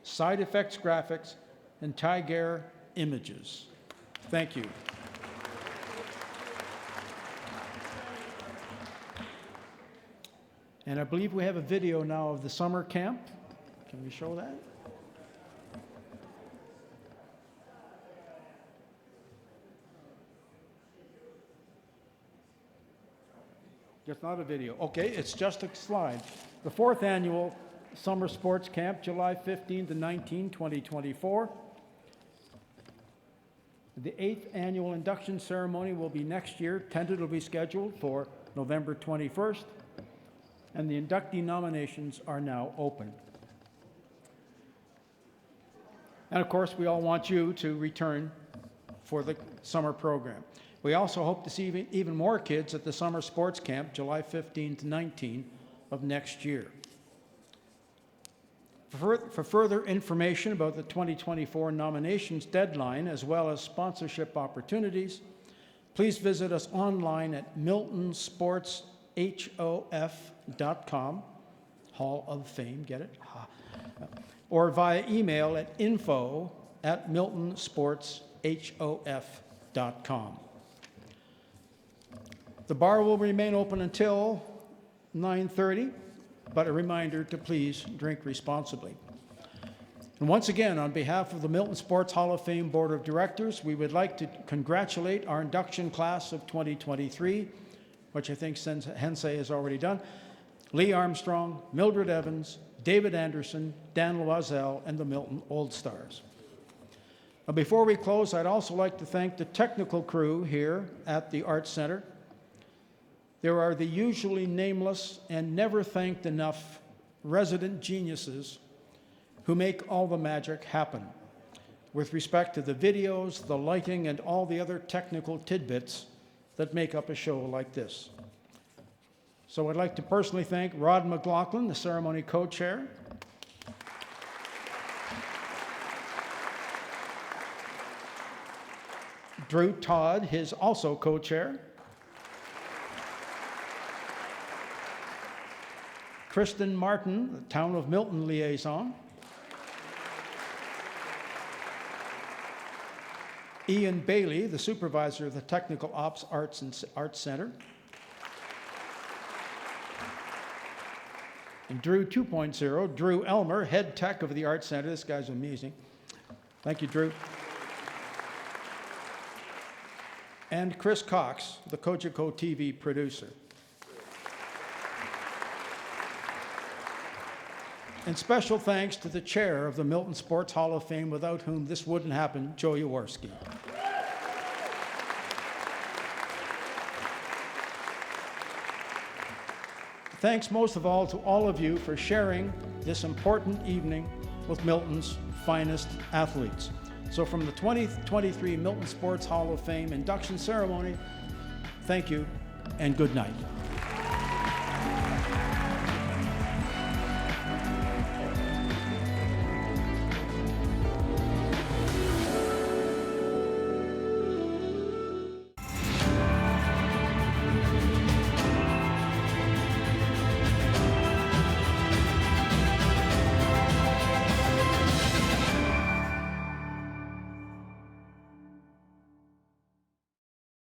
Speaker 1: Side Effects Graphics, and Tiger Images. Thank you. And I believe we have a video now of the summer camp. Can we show that? It's not a video. Okay, it's just a slide. The 4th annual Summer Sports Camp, July 15 to 19, 2024. The 8th annual induction ceremony will be next year, tentatively scheduled for November 21st, and the inductee nominations are now open. And of course, we all want you to return for the summer program. We also hope to see even more kids at the Summer Sports Camp, July 15 to 19 of next year. For further information about the 2024 nominations deadline, as well as sponsorship opportunities, please visit us online at miltonsportshof.com, Hall of Fame, get it? Or via email at info@miltonsportshof.com. The bar will remain open until 9:30, but a reminder to please drink responsibly. And once again, on behalf of the Milton Sports Hall of Fame Board of Directors, we would like to congratulate our induction class of 2023 which I think Hensei has already done, Leigh Armstrong, Mildred Evans, David Anderson, Dan Loiselle, and the Milton OldStars. Now, before we close, I'd also like to thank the technical crew here at the Arts Center. There are the usually nameless and never thanked enough resident geniuses who make all the magic happen with respect to the videos, the lighting, and all the other technical tidbits that make up a show like this. So I'd like to personally thank Rod McLaughlin, the ceremony co-chair, Drew Todd, his also co-chair, Kristen Martin, the Town of Milton liaison, Ian Bailey, the supervisor of the Technical Ops Arts Center, and Drew 2.0, Drew Elmer, head tech of the Arts Center. This guy's amazing. Thank you, Drew. And Chris Cox, the Cogeco TV producer. And special thanks to the chair of the Milton Sports Hall of Fame, without whom this wouldn't happen, Joe Jaworski. Thanks most of all to all of you for sharing this important evening with Milton's finest athletes. So from the 2023 Milton Sports Hall of Fame induction ceremony, thank you and good night.